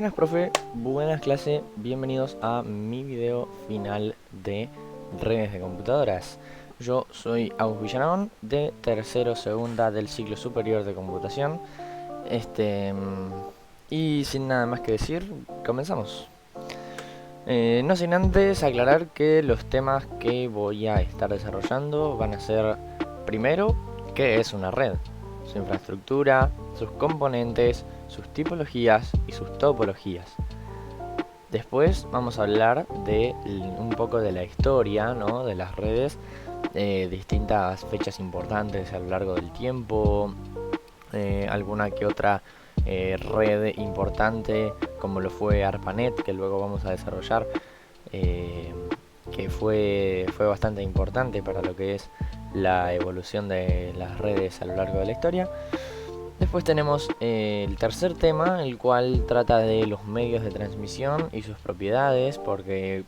Buenas, profe, buenas clase, bienvenidos a mi video final de redes de computadoras. Yo soy Agus Villanabón, de tercero segunda del ciclo superior de computación. Y sin nada más que decir, comenzamos. No sin antes aclarar que los temas que voy a estar desarrollando van a ser, primero, qué es una red, su infraestructura, sus componentes, sus tipologías y sus topologías. Después vamos a hablar de un poco de la historia, ¿no?, de las redes, distintas fechas importantes a lo largo del tiempo, alguna que otra red importante como lo fue ARPANET, que luego vamos a desarrollar, que fue bastante importante para lo que es la evolución de las redes a lo largo de la historia. Después tenemos el tercer tema, el cual trata de los medios de transmisión y sus propiedades, porque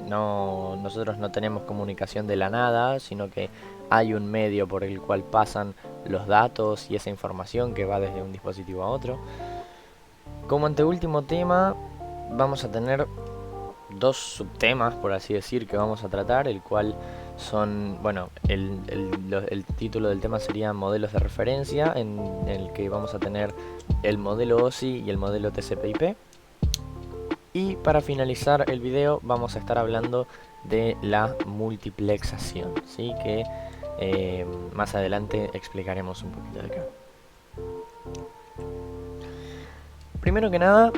nosotros no tenemos comunicación de la nada, sino que hay un medio por el cual pasan los datos y esa información que va desde un dispositivo a otro. Como anteúltimo tema, vamos a tener dos subtemas, por así decir, que vamos a tratar, el cual son, bueno, el título del tema sería modelos de referencia, en el que vamos a tener el modelo OSI y el modelo TCP/IP. Y para finalizar el video vamos a estar hablando de la multiplexación, ¿sí?, que más adelante explicaremos un poquito de acá. Primero que nada,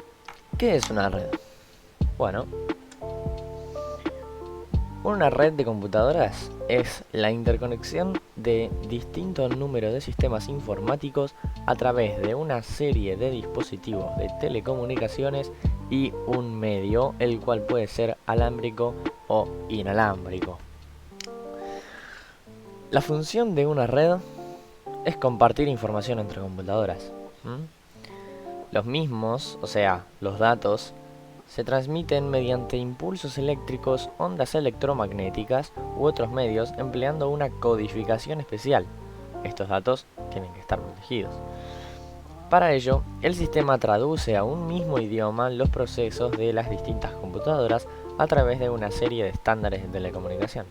¿qué es una red? Bueno, una red de computadoras es la interconexión de distintos números de sistemas informáticos a través de una serie de dispositivos de telecomunicaciones y un medio, el cual puede ser alámbrico o inalámbrico. La función de una red es compartir información entre computadoras. Los mismos, o sea, los datos, se transmiten mediante impulsos eléctricos, ondas electromagnéticas u otros medios empleando una codificación especial. Estos datos tienen que estar protegidos. Para ello, el sistema traduce a un mismo idioma los procesos de las distintas computadoras a través de una serie de estándares de telecomunicación.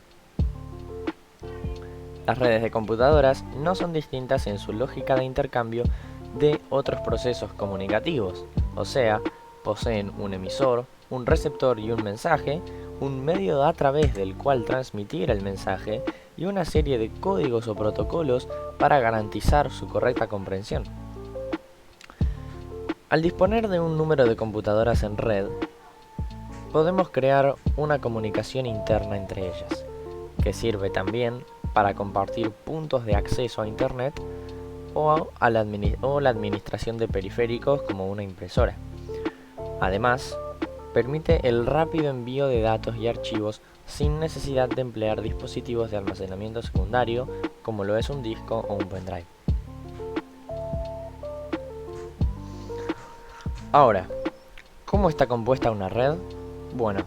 Las redes de computadoras no son distintas en su lógica de intercambio de otros procesos comunicativos, o sea, poseen un emisor, un receptor y un mensaje, un medio a través del cual transmitir el mensaje y una serie de códigos o protocolos para garantizar su correcta comprensión. Al disponer de un número de computadoras en red, podemos crear una comunicación interna entre ellas, que sirve también para compartir puntos de acceso a Internet o la administración de periféricos como una impresora. Además, permite el rápido envío de datos y archivos sin necesidad de emplear dispositivos de almacenamiento secundario como lo es un disco o un pendrive. Ahora, ¿cómo está compuesta una red? Bueno,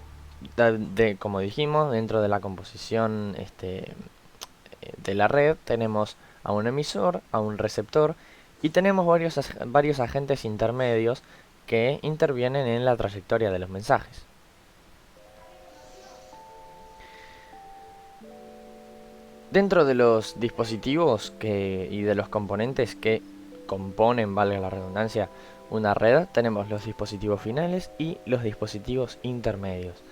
como dijimos, dentro de la composición de la red tenemos a un emisor, a un receptor y tenemos varios agentes intermedios que intervienen en la trayectoria de los mensajes. Dentro de los dispositivos y de los componentes que componen, valga la redundancia, una red, tenemos los dispositivos finales y los dispositivos intermedios.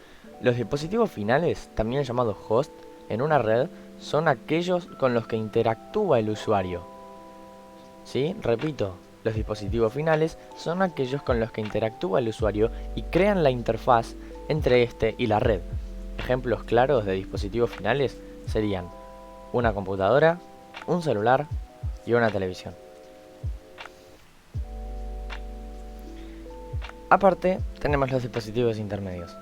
Los dispositivos finales, también llamados host, en una red son aquellos con los que interactúa el usuario. ¿Sí? Repito, los dispositivos finales son aquellos con los que interactúa el usuario y crean la interfaz entre este y la red. Ejemplos claros de dispositivos finales serían una computadora, un celular y una televisión. Aparte, tenemos los dispositivos intermedios.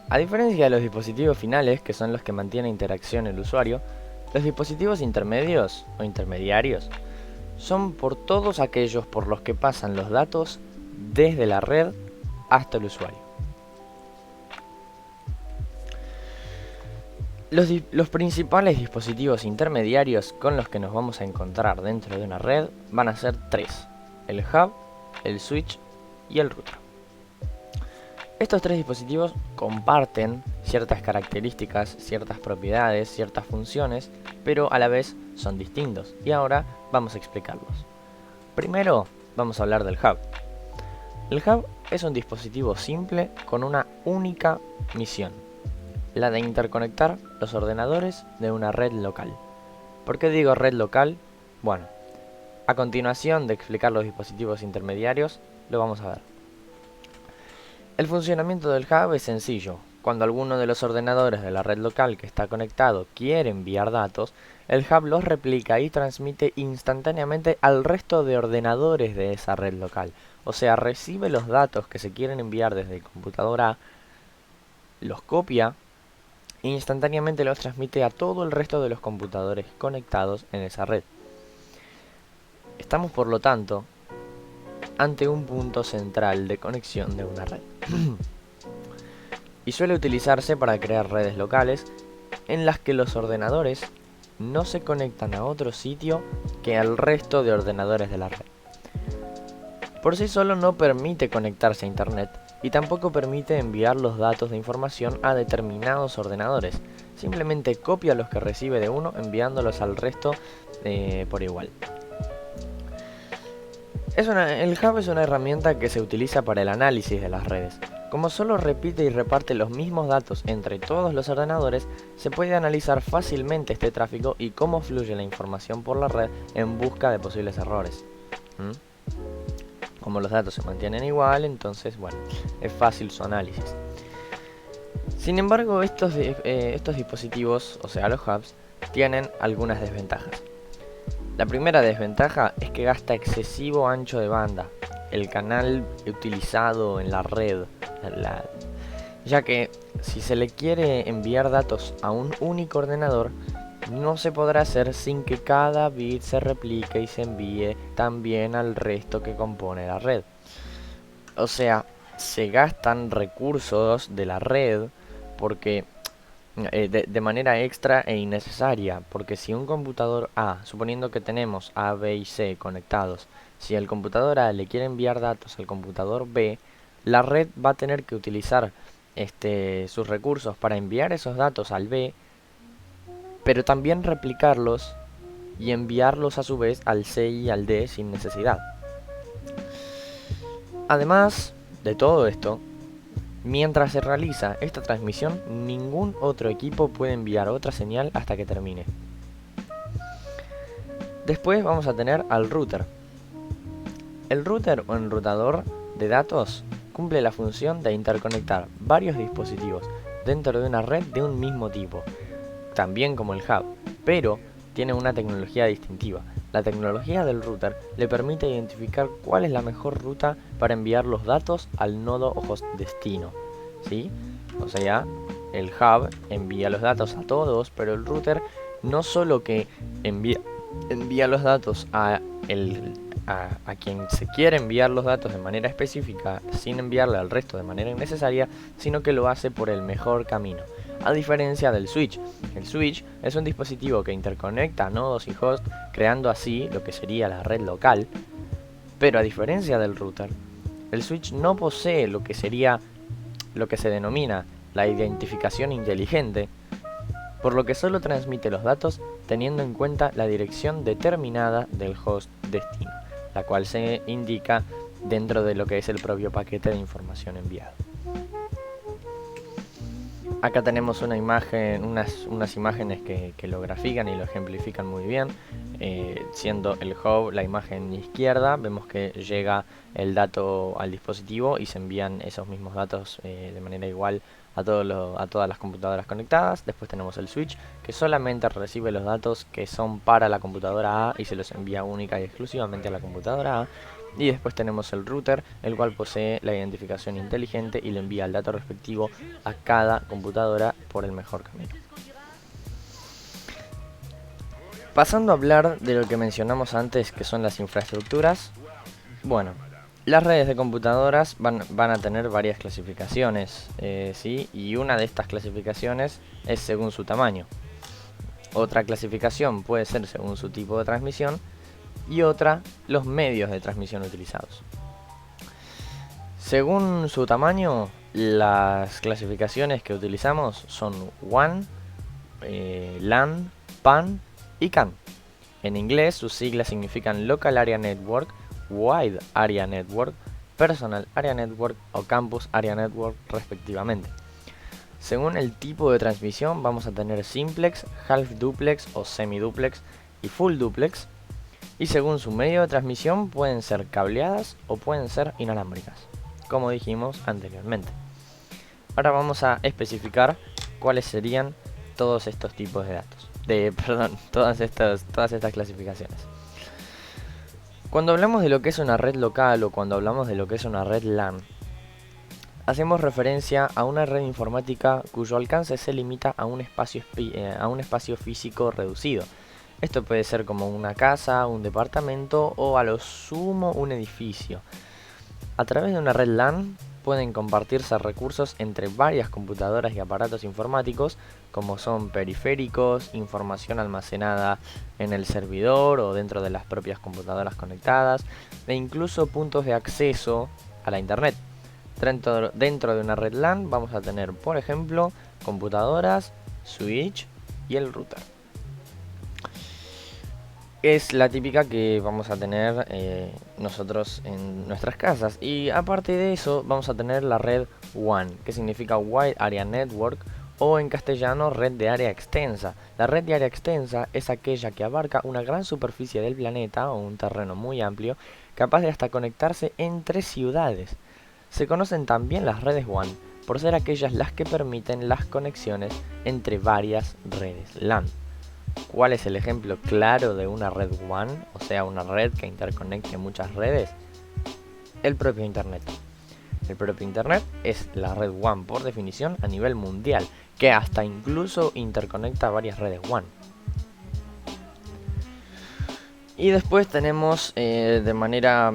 A diferencia de los dispositivos finales, que son los que mantienen interacción el usuario, los dispositivos intermedios o intermediarios son por todos aquellos por los que pasan los datos desde la red hasta el usuario. Los principales dispositivos intermediarios con los que nos vamos a encontrar dentro de una red van a ser tres: el hub, el switch y el router. Estos tres dispositivos comparten ciertas características, ciertas propiedades, ciertas funciones, pero a la vez son distintos, y ahora vamos a explicarlos. Primero vamos a hablar del hub. El hub es un dispositivo simple con una única misión, la de interconectar los ordenadores de una red local. ¿Por qué digo red local? Bueno, a continuación de explicar los dispositivos intermediarios, lo vamos a ver. El funcionamiento del hub es sencillo. Cuando alguno de los ordenadores de la red local que está conectado quiere enviar datos, el hub los replica y transmite instantáneamente al resto de ordenadores de esa red local. O sea, recibe los datos que se quieren enviar desde el computador A, los copia e instantáneamente los transmite a todo el resto de los computadores conectados en esa red. Estamos, por lo tanto, ante un punto central de conexión de una red. Y suele utilizarse para crear redes locales en las que los ordenadores no se conectan a otro sitio que al resto de ordenadores de la red. Por sí solo no permite conectarse a internet y tampoco permite enviar los datos de información a determinados ordenadores. Simplemente copia los que recibe de uno enviándolos al resto por igual. El hub es una herramienta que se utiliza para el análisis de las redes. Como solo repite y reparte los mismos datos entre todos los ordenadores, se puede analizar fácilmente este tráfico y cómo fluye la información por la red en busca de posibles errores. Como los datos se mantienen igual, entonces, bueno, es fácil su análisis. Sin embargo, estos dispositivos, o sea, los hubs, tienen algunas desventajas. La primera desventaja es que gasta excesivo ancho de banda, el canal utilizado en la red, ya que si se le quiere enviar datos a un único ordenador, no se podrá hacer sin que cada bit se replique y se envíe también al resto que compone la red. O sea, se gastan recursos de la red porque de manera extra e innecesaria, porque si un computador A, suponiendo que tenemos A, B y C conectados, si el computador A le quiere enviar datos al computador B, la red va a tener que utilizar sus recursos para enviar esos datos al B, pero también replicarlos y enviarlos a su vez al C y al D sin necesidad. Además de todo esto, mientras se realiza esta transmisión, ningún otro equipo puede enviar otra señal hasta que termine. Después vamos a tener al router. El router o enrutador de datos cumple la función de interconectar varios dispositivos dentro de una red de un mismo tipo, también como el hub, pero tiene una tecnología distintiva. La tecnología del router le permite identificar cuál es la mejor ruta para enviar los datos al nodo o host destino, ¿sí? O sea, el hub envía los datos a todos, pero el router no solo que envía los datos a quien se quiere enviar los datos de manera específica sin enviarle al resto de manera innecesaria, sino que lo hace por el mejor camino. A diferencia del switch. El switch es un dispositivo que interconecta nodos y hosts, creando así lo que sería la red local, pero a diferencia del router, el switch no posee lo que sería lo que se denomina la identificación inteligente, por lo que solo transmite los datos teniendo en cuenta la dirección determinada del host destino, la cual se indica dentro de lo que es el propio paquete de información enviado. Acá tenemos una imagen, unas imágenes que lo grafican y lo ejemplifican muy bien. Siendo el hub la imagen izquierda, vemos que llega el dato al dispositivo y se envían esos mismos datos de manera igual a todas las computadoras conectadas. Después tenemos el switch, que solamente recibe los datos que son para la computadora A y se los envía única y exclusivamente a la computadora A. Y después tenemos el router, el cual posee la identificación inteligente y le envía el dato respectivo a cada computadora por el mejor camino. Pasando a hablar de lo que mencionamos antes, que son las infraestructuras. Bueno, las redes de computadoras van a tener varias clasificaciones, ¿sí? Y una de estas clasificaciones es según su tamaño. Otra clasificación puede ser según su tipo de transmisión y otra los medios de transmisión utilizados. Según su tamaño, las clasificaciones que utilizamos son WAN, LAN, PAN y CAN. En inglés sus siglas significan Local Area Network, Wide Area Network, Personal Area Network o Campus Area Network respectivamente. Según el tipo de transmisión vamos a tener simplex, half duplex o semiduplex y full duplex. Y según su medio de transmisión pueden ser cableadas o pueden ser inalámbricas, como dijimos anteriormente. Ahora vamos a especificar cuáles serían todos estos tipos de datos. Todas estas clasificaciones. Cuando hablamos de lo que es una red local o cuando hablamos de lo que es una red LAN, hacemos referencia a una red informática cuyo alcance se limita a un espacio físico reducido. Esto puede ser como una casa, un departamento o a lo sumo un edificio. A través de una red LAN pueden compartirse recursos entre varias computadoras y aparatos informáticos, como son periféricos, información almacenada en el servidor o dentro de las propias computadoras conectadas, e incluso puntos de acceso a la internet. Dentro de una red LAN vamos a tener, por ejemplo, computadoras, switch y el router. Es la típica que vamos a tener nosotros en nuestras casas. Y aparte de eso vamos a tener la red WAN, que significa Wide Area Network, o en castellano red de área extensa. La red de área extensa es aquella que abarca una gran superficie del planeta o un terreno muy amplio, capaz de hasta conectarse entre ciudades. Se conocen también las redes WAN por ser aquellas las que permiten las conexiones entre varias redes LAN. ¿Cuál es el ejemplo claro de una red WAN? O sea, una red que interconecte muchas redes. El propio Internet. El propio Internet es la red WAN por definición a nivel mundial, que hasta incluso interconecta varias redes WAN. Y después tenemos de manera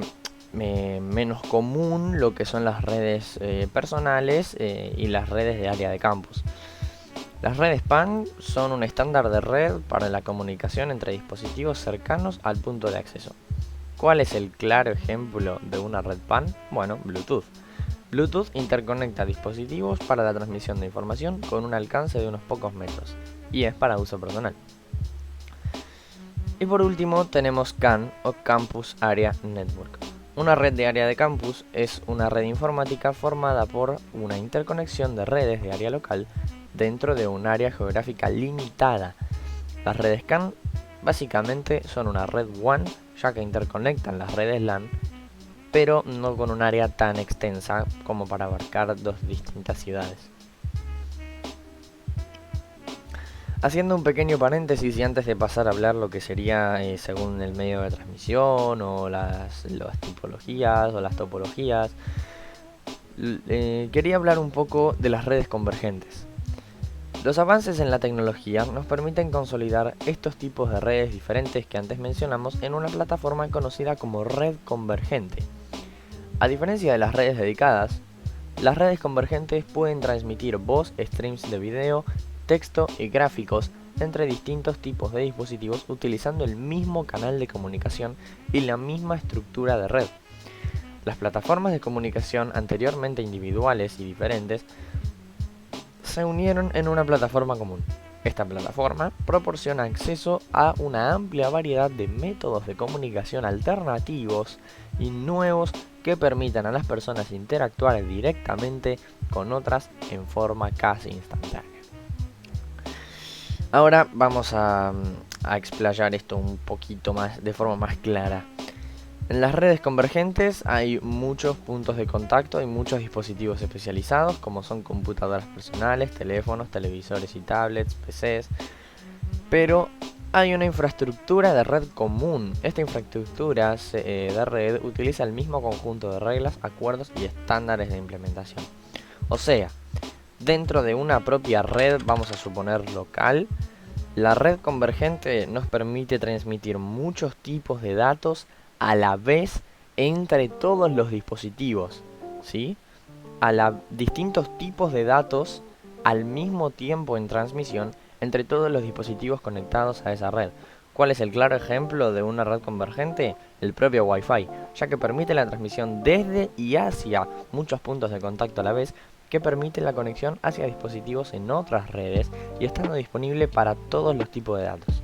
menos común lo que son las redes personales y las redes de área de campus. Las redes PAN son un estándar de red para la comunicación entre dispositivos cercanos al punto de acceso. ¿Cuál es el claro ejemplo de una red PAN? Bueno, Bluetooth. Bluetooth interconecta dispositivos para la transmisión de información con un alcance de unos pocos metros y es para uso personal. Y por último tenemos CAN o Campus Area Network. Una red de área de campus es una red informática formada por una interconexión de redes de área local dentro de un área geográfica limitada. Las redes CAN básicamente son una red WAN, ya que interconectan las redes LAN, pero no con un área tan extensa como para abarcar dos distintas ciudades. Haciendo un pequeño paréntesis y antes de pasar a hablar lo que sería según el medio de transmisión o las tipologías o las topologías, quería hablar un poco de las redes convergentes. Los avances en la tecnología nos permiten consolidar estos tipos de redes diferentes que antes mencionamos en una plataforma conocida como red convergente. A diferencia de las redes dedicadas, las redes convergentes pueden transmitir voz, streams de video, texto y gráficos entre distintos tipos de dispositivos utilizando el mismo canal de comunicación y la misma estructura de red. Las plataformas de comunicación anteriormente individuales y diferentes se unieron en una plataforma común. Esta plataforma proporciona acceso a una amplia variedad de métodos de comunicación alternativos y nuevos que permitan a las personas interactuar directamente con otras en forma casi instantánea. Ahora vamos a explayar esto un poquito más de forma más clara. En las redes convergentes hay muchos puntos de contacto y muchos dispositivos especializados como son computadoras personales, teléfonos, televisores y tablets, PCs, pero hay una infraestructura de red común. Esta infraestructura de red utiliza el mismo conjunto de reglas, acuerdos y estándares de implementación. O sea, dentro de una propia red, vamos a suponer local, la red convergente nos permite transmitir muchos tipos de datos a la vez entre todos los dispositivos, ¿sí? Distintos tipos de datos al mismo tiempo en transmisión entre todos los dispositivos conectados a esa red. ¿Cuál es el claro ejemplo de una red convergente? El propio Wi-Fi, ya que permite la transmisión desde y hacia muchos puntos de contacto a la vez, que permite la conexión hacia dispositivos en otras redes y estando disponible para todos los tipos de datos.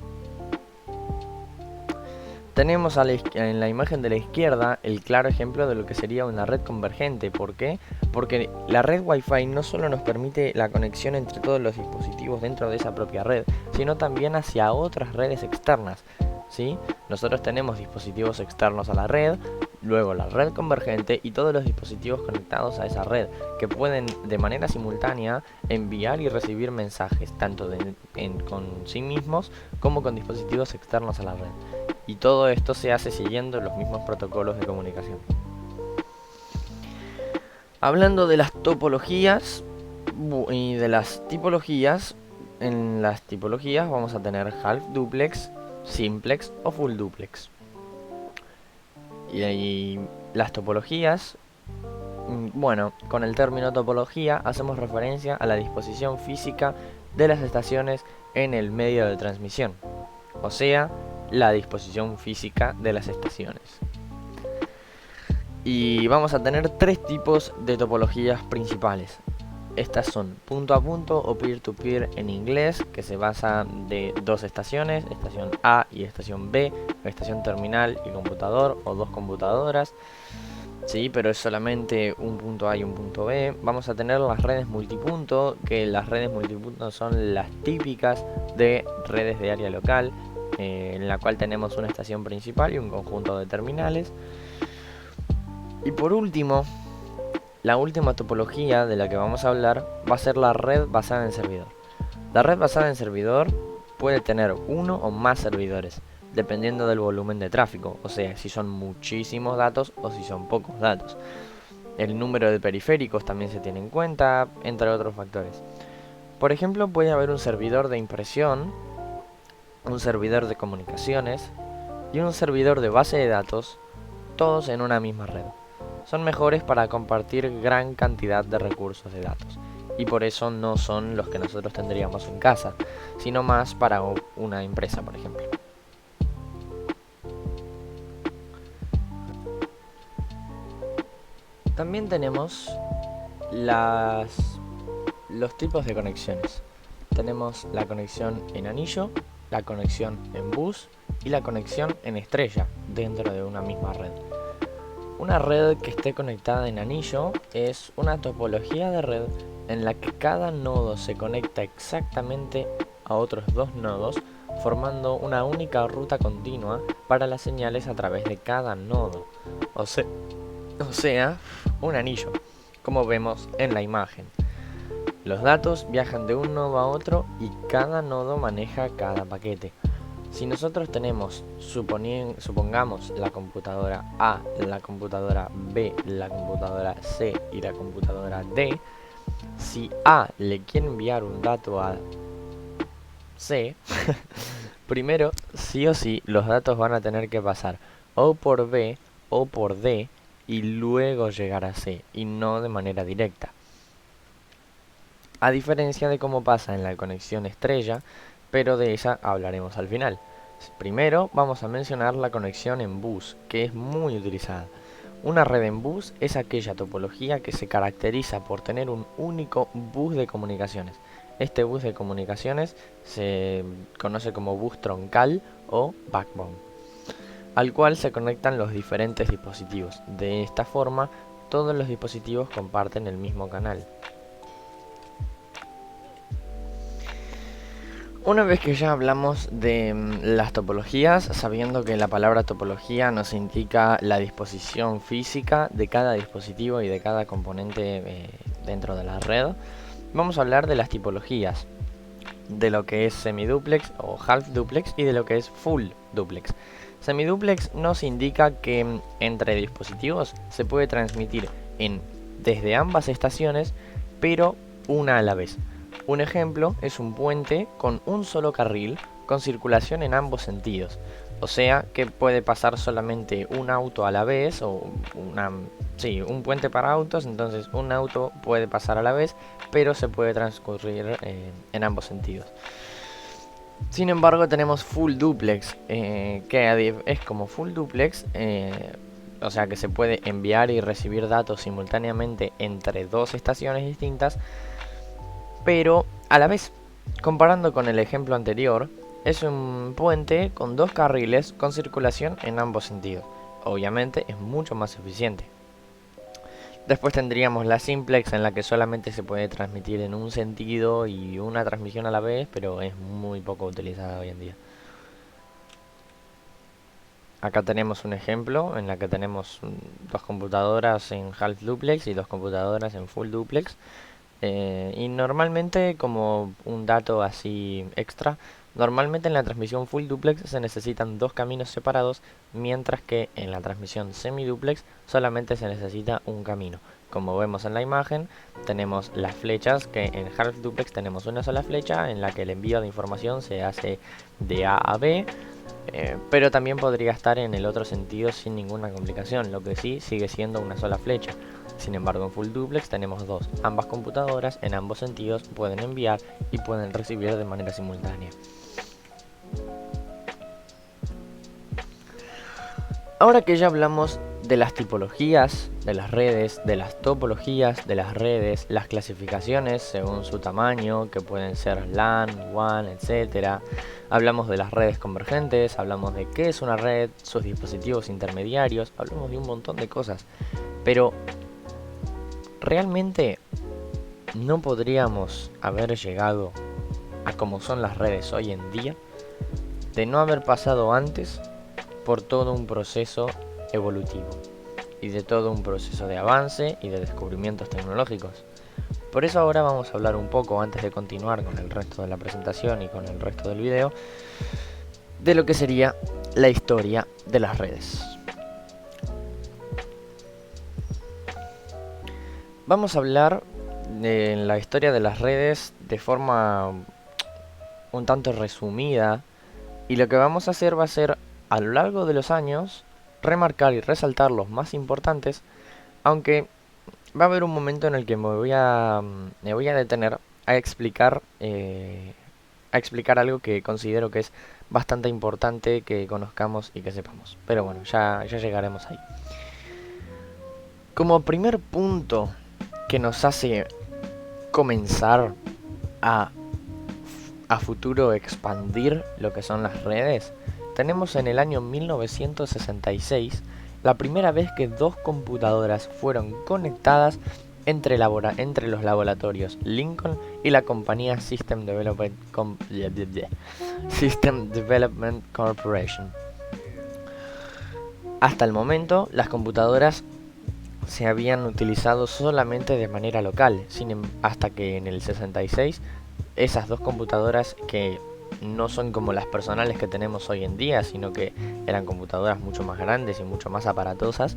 Tenemos en la imagen de la izquierda el claro ejemplo de lo que sería una red convergente. ¿Por qué? Porque la red Wi-Fi no solo nos permite la conexión entre todos los dispositivos dentro de esa propia red, sino también hacia otras redes externas. ¿Sí? Nosotros tenemos dispositivos externos a la red, luego la red convergente y todos los dispositivos conectados a esa red, que pueden de manera simultánea enviar y recibir mensajes, tanto con sí mismos como con dispositivos externos a la red. Y todo esto se hace siguiendo los mismos protocolos de comunicación. Hablando de las topologías y de las tipologías, en las tipologías vamos a tener half duplex, simplex o full duplex. Y las topologías, bueno, con el término topología hacemos referencia a la disposición física de las estaciones en el medio de transmisión, o sea, la disposición física de las estaciones. Y vamos a tener tres tipos de topologías principales. Estas son punto a punto o peer-to-peer en inglés, que se basa de dos estaciones, estación A y estación B, estación terminal y computador o dos computadoras. Sí, pero es solamente un punto A y un punto B. Vamos a tener las redes multipunto, que las redes multipunto son las típicas de redes de área local, en la cual tenemos una estación principal y un conjunto de terminales. Y por último, la última topología de la que vamos a hablar va a ser la red basada en servidor. La red basada en servidor puede tener uno o más servidores, dependiendo del volumen de tráfico, o sea, si son muchísimos datos o si son pocos datos. El número de periféricos también se tiene en cuenta, entre otros factores. Por ejemplo, puede haber un servidor de impresión, un servidor de comunicaciones y un servidor de base de datos, todos en una misma red. Son mejores para compartir gran cantidad de recursos de datos, y por eso no son los que nosotros tendríamos en casa, sino más para una empresa, por ejemplo. También tenemos los tipos de conexiones. Tenemos la conexión en anillo, la conexión en bus y la conexión en estrella dentro de una misma red. Una red que esté conectada en anillo es una topología de red en la que cada nodo se conecta exactamente a otros dos nodos, formando una única ruta continua para las señales a través de cada nodo, o sea, un anillo, como vemos en la imagen. Los datos viajan de un nodo a otro y cada nodo maneja cada paquete. Si nosotros tenemos, supongamos, la computadora A, la computadora B, la computadora C y la computadora D, si A le quiere enviar un dato a C, primero, sí o sí, los datos van a tener que pasar o por B o por D y luego llegar a C, y no de manera directa. A diferencia de cómo pasa en la conexión estrella, pero de esa hablaremos al final. Primero vamos a mencionar la conexión en bus, que es muy utilizada. Una red en bus es aquella topología que se caracteriza por tener un único bus de comunicaciones. Este bus de comunicaciones se conoce como bus troncal o backbone, al cual se conectan los diferentes dispositivos. De esta forma, todos los dispositivos comparten el mismo canal. Una vez que ya hablamos de las topologías, sabiendo que la palabra topología nos indica la disposición física de cada dispositivo y de cada componente dentro de la red, vamos a hablar de las tipologías, de lo que es semiduplex o half duplex y de lo que es full duplex. Semiduplex nos indica que entre dispositivos se puede transmitir desde ambas estaciones, pero una a la vez. Un ejemplo es un puente con un solo carril con circulación en ambos sentidos, o sea que puede pasar solamente un auto a la vez o un puente para autos, entonces un auto puede pasar a la vez, pero se puede transcurrir en ambos sentidos. Sin embargo tenemos full duplex, que es como full duplex, o sea que se puede enviar y recibir datos simultáneamente entre dos estaciones distintas, pero a la vez. Comparando con el ejemplo anterior, es un puente con dos carriles con circulación en ambos sentidos. Obviamente es mucho más eficiente. Después tendríamos la simplex, en la que solamente se puede transmitir en un sentido y una transmisión a la vez, pero es muy poco utilizada hoy en día. Acá tenemos un ejemplo en la que tenemos dos computadoras en half duplex y dos computadoras en full duplex. Y normalmente, como un dato así extra, normalmente en la transmisión full duplex se necesitan dos caminos separados, mientras que en la transmisión semi-duplex solamente se necesita un camino. Como vemos en la imagen, tenemos las flechas, que en half duplex tenemos una sola flecha en la que el envío de información se hace de A a B, pero también podría estar en el otro sentido sin ninguna complicación, lo que sí sigue siendo una sola flecha. Sin embargo, en full duplex tenemos dos. Ambas computadoras en ambos sentidos pueden enviar y pueden recibir de manera simultánea. Ahora que ya hablamos de las tipologías de las redes, de las topologías de las redes, las clasificaciones según su tamaño, que pueden ser LAN, WAN, etc. Hablamos de las redes convergentes, hablamos de qué es una red, sus dispositivos intermediarios, hablamos de un montón de cosas. Pero realmente no podríamos haber llegado a como son las redes hoy en día de no haber pasado antes por todo un proceso evolutivo y de todo un proceso de avance y de descubrimientos tecnológicos. Por eso ahora vamos a hablar un poco, antes de continuar con el resto de la presentación y con el resto del video, de lo que sería la historia de las redes. Vamos a hablar de la historia de las redes de forma un tanto resumida, y lo que vamos a hacer va a ser, a lo largo de los años, remarcar y resaltar los más importantes, aunque va a haber un momento en el que me voy a detener a explicar algo que considero que es bastante importante que conozcamos y que sepamos. Pero bueno, ya llegaremos ahí. Como primer punto que nos hace comenzar a futuro expandir lo que son las redes, tenemos en el año 1966 la primera vez que dos computadoras fueron conectadas entre los laboratorios Lincoln y la compañía System Development Corporation. Hasta el momento, las computadoras se habían utilizado solamente de manera local, hasta que en el 66 esas dos computadoras, que no son como las personales que tenemos hoy en día, sino que eran computadoras mucho más grandes y mucho más aparatosas.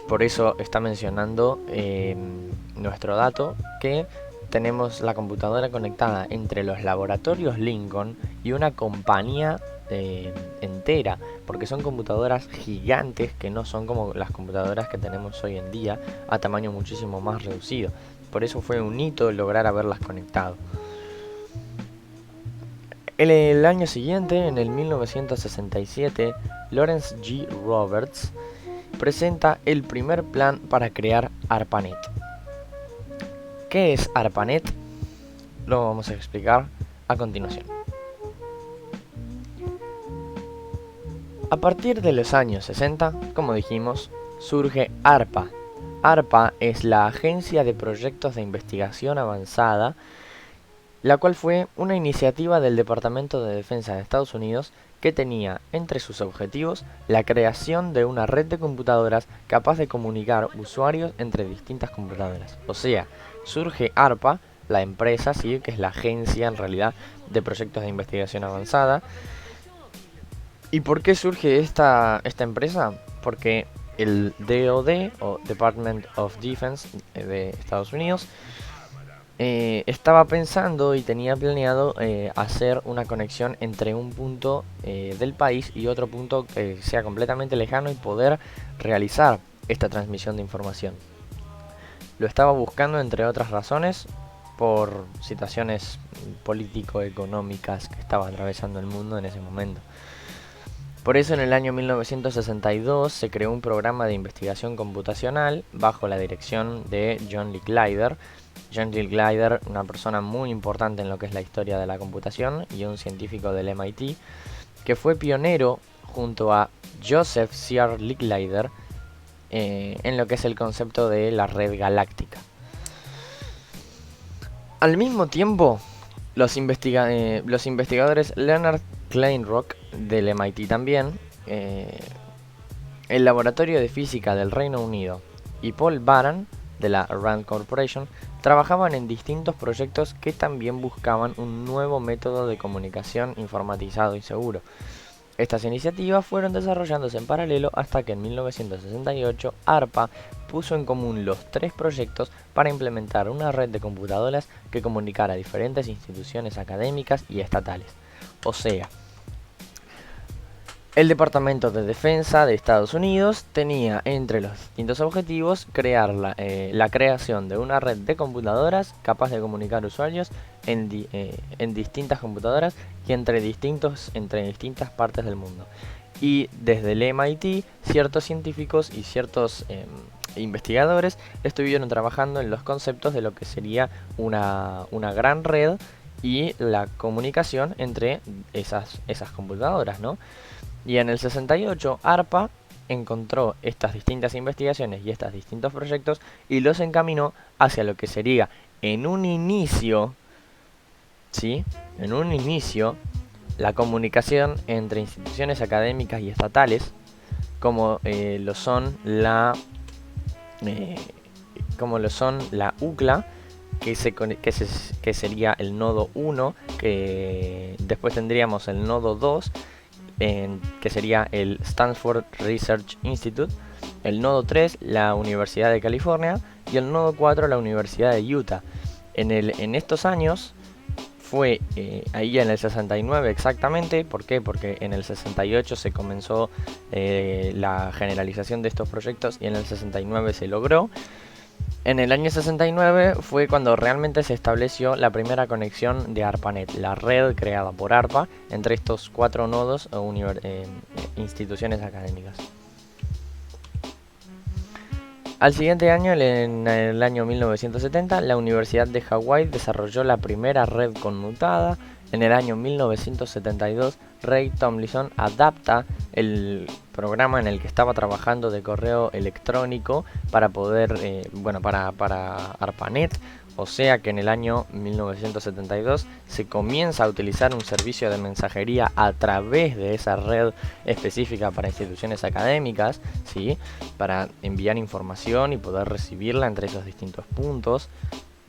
Por eso está mencionando nuestro dato que tenemos la computadora conectada entre los laboratorios Lincoln y una compañía entera, porque son computadoras gigantes que no son como las computadoras que tenemos hoy en día, a tamaño muchísimo más reducido. Por eso fue un hito lograr haberlas conectado. En el año siguiente, en el 1967, Lawrence G. Roberts presenta el primer plan para crear ARPANET. ¿Qué es ARPANET? Lo vamos a explicar a continuación. A partir de los años 60, como dijimos, surge ARPA. ARPA es la Agencia de Proyectos de Investigación Avanzada, la cual fue una iniciativa del Departamento de Defensa de Estados Unidos que tenía entre sus objetivos la creación de una red de computadoras capaz de comunicar usuarios entre distintas computadoras. O sea, surge ARPA, la empresa, sí, que es la agencia en realidad de proyectos de investigación avanzada. ¿Y por qué surge esta empresa? Porque el DoD, o Department of Defense de Estados Unidos, estaba pensando y tenía planeado hacer una conexión entre un punto del país y otro punto que sea completamente lejano y poder realizar esta transmisión de información. Lo estaba buscando entre otras razones por situaciones político-económicas que estaba atravesando el mundo en ese momento. Por eso en el año 1962 se creó un programa de investigación computacional bajo la dirección de John Lee Glider. John Lee Glider, una persona muy importante en lo que es la historia de la computación y un científico del MIT, que fue pionero junto a Joseph C.R. Licklider en lo que es el concepto de la red galáctica. Al mismo tiempo, los investigadores Leonard Kleinrock del MIT también, el Laboratorio de Física del Reino Unido y Paul Baran de la Rand Corporation trabajaban en distintos proyectos que también buscaban un nuevo método de comunicación informatizado y seguro. Estas iniciativas fueron desarrollándose en paralelo hasta que en 1968 ARPA puso en común los tres proyectos para implementar una red de computadoras que comunicara diferentes instituciones académicas y estatales. O sea, el Departamento de Defensa de Estados Unidos tenía entre los distintos objetivos crear la creación de una red de computadoras capaz de comunicar usuarios en distintas computadoras y entre distintas partes del mundo. Y desde el MIT, ciertos científicos y ciertos investigadores estuvieron trabajando en los conceptos de lo que sería una gran red y la comunicación entre esas computadoras, ¿no? Y en el 68, ARPA encontró estas distintas investigaciones y estos distintos proyectos y los encaminó hacia lo que sería, en un inicio, ¿sí? En un inicio, la comunicación entre instituciones académicas y estatales, como lo son la UCLA, que sería el nodo 1, que después tendríamos el nodo 2, que sería el Stanford Research Institute, el nodo 3, la Universidad de California, y el nodo 4, la Universidad de Utah. En estos años fue ahí en el 69 exactamente. ¿Por qué? Porque en el 68 se comenzó la generalización de estos proyectos y en el 69 se logró. En el año 69 fue cuando realmente se estableció la primera conexión de ARPANET, la red creada por ARPA entre estos cuatro nodos o instituciones académicas. Al siguiente año, en el año 1970, la Universidad de Hawái desarrolló la primera red conmutada. En el año 1972, Ray Tomlinson adapta el programa en el que estaba trabajando de correo electrónico para poder, para ARPANET. O sea que en el año 1972 se comienza a utilizar un servicio de mensajería a través de esa red específica para instituciones académicas, ¿sí? Para enviar información y poder recibirla entre esos distintos puntos.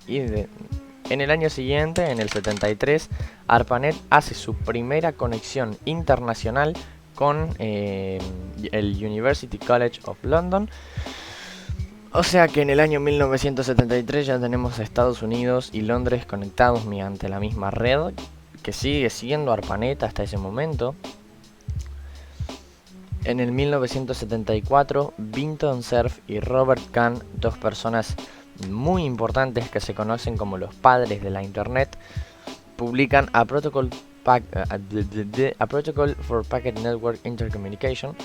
En el año siguiente, en el 73, ARPANET hace su primera conexión internacional con el University College of London. O sea que en el año 1973 ya tenemos a Estados Unidos y Londres conectados mediante la misma red, que sigue siendo ARPANET hasta ese momento. En el 1974, Vinton Cerf y Robert Kahn, dos personas muy importantes que se conocen como los padres de la Internet, publican a Protocol for Packet Network Intercommunication,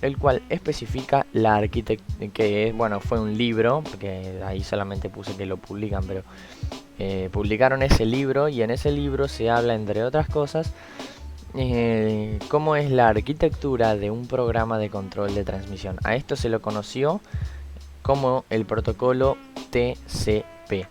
el cual especifica la arquitectura, que fue un libro, porque ahí solamente puse que lo publican, pero publicaron ese libro, y en ese libro se habla, entre otras cosas, cómo es la arquitectura de un programa de control de transmisión. A esto se lo conoció como el protocolo TCP.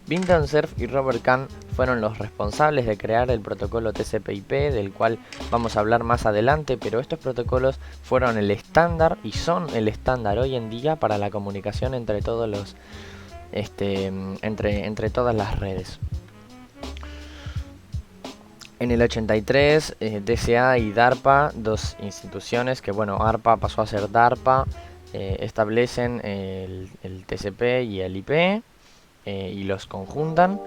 Vinton Cerf y Robert Kahn fueron los responsables de crear el protocolo TCP/IP, del cual vamos a hablar más adelante, pero estos protocolos fueron el estándar y son el estándar hoy en día para la comunicación entre todos los entre todas las redes. En el 83, DCA y DARPA, dos instituciones que, ARPA pasó a ser DARPA, establecen el TCP y el IP y los conjuntan.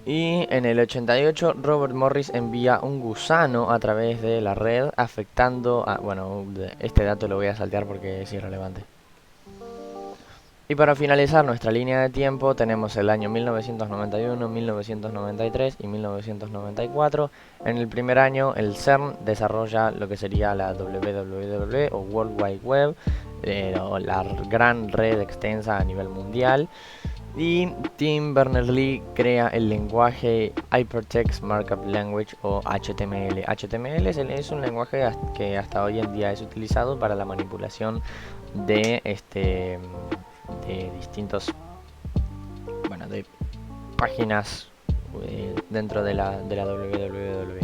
Y en el 88, Robert Morris envía un gusano a través de la red, afectando a... este dato lo voy a saltear porque es irrelevante. Y para finalizar nuestra línea de tiempo tenemos el año 1991, 1993 y 1994. En el primer año el CERN desarrolla lo que sería la WWW o World Wide Web, o la gran red extensa a nivel mundial. Y Tim Berners-Lee crea el lenguaje Hypertext Markup Language o HTML. HTML es un lenguaje que hasta hoy en día es utilizado para la manipulación de de distintos, bueno, de páginas dentro de la www.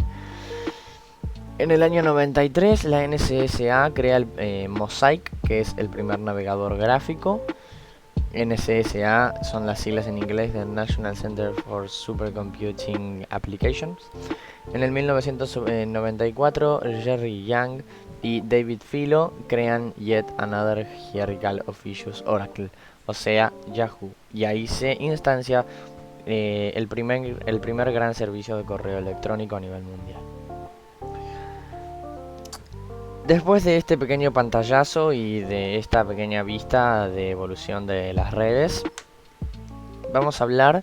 En el año 93 la NCSA crea el Mosaic, que es el primer navegador gráfico. NCSA son las siglas en inglés de National Center for Supercomputing Applications. En el 1994 Jerry Yang y David Filo crean Yet Another Hierarchical Officious Oracle, o sea, Yahoo, y ahí se instancia el primer gran servicio de correo electrónico a nivel mundial. Después de este pequeño pantallazo y de esta pequeña vista de evolución de las redes, vamos a hablar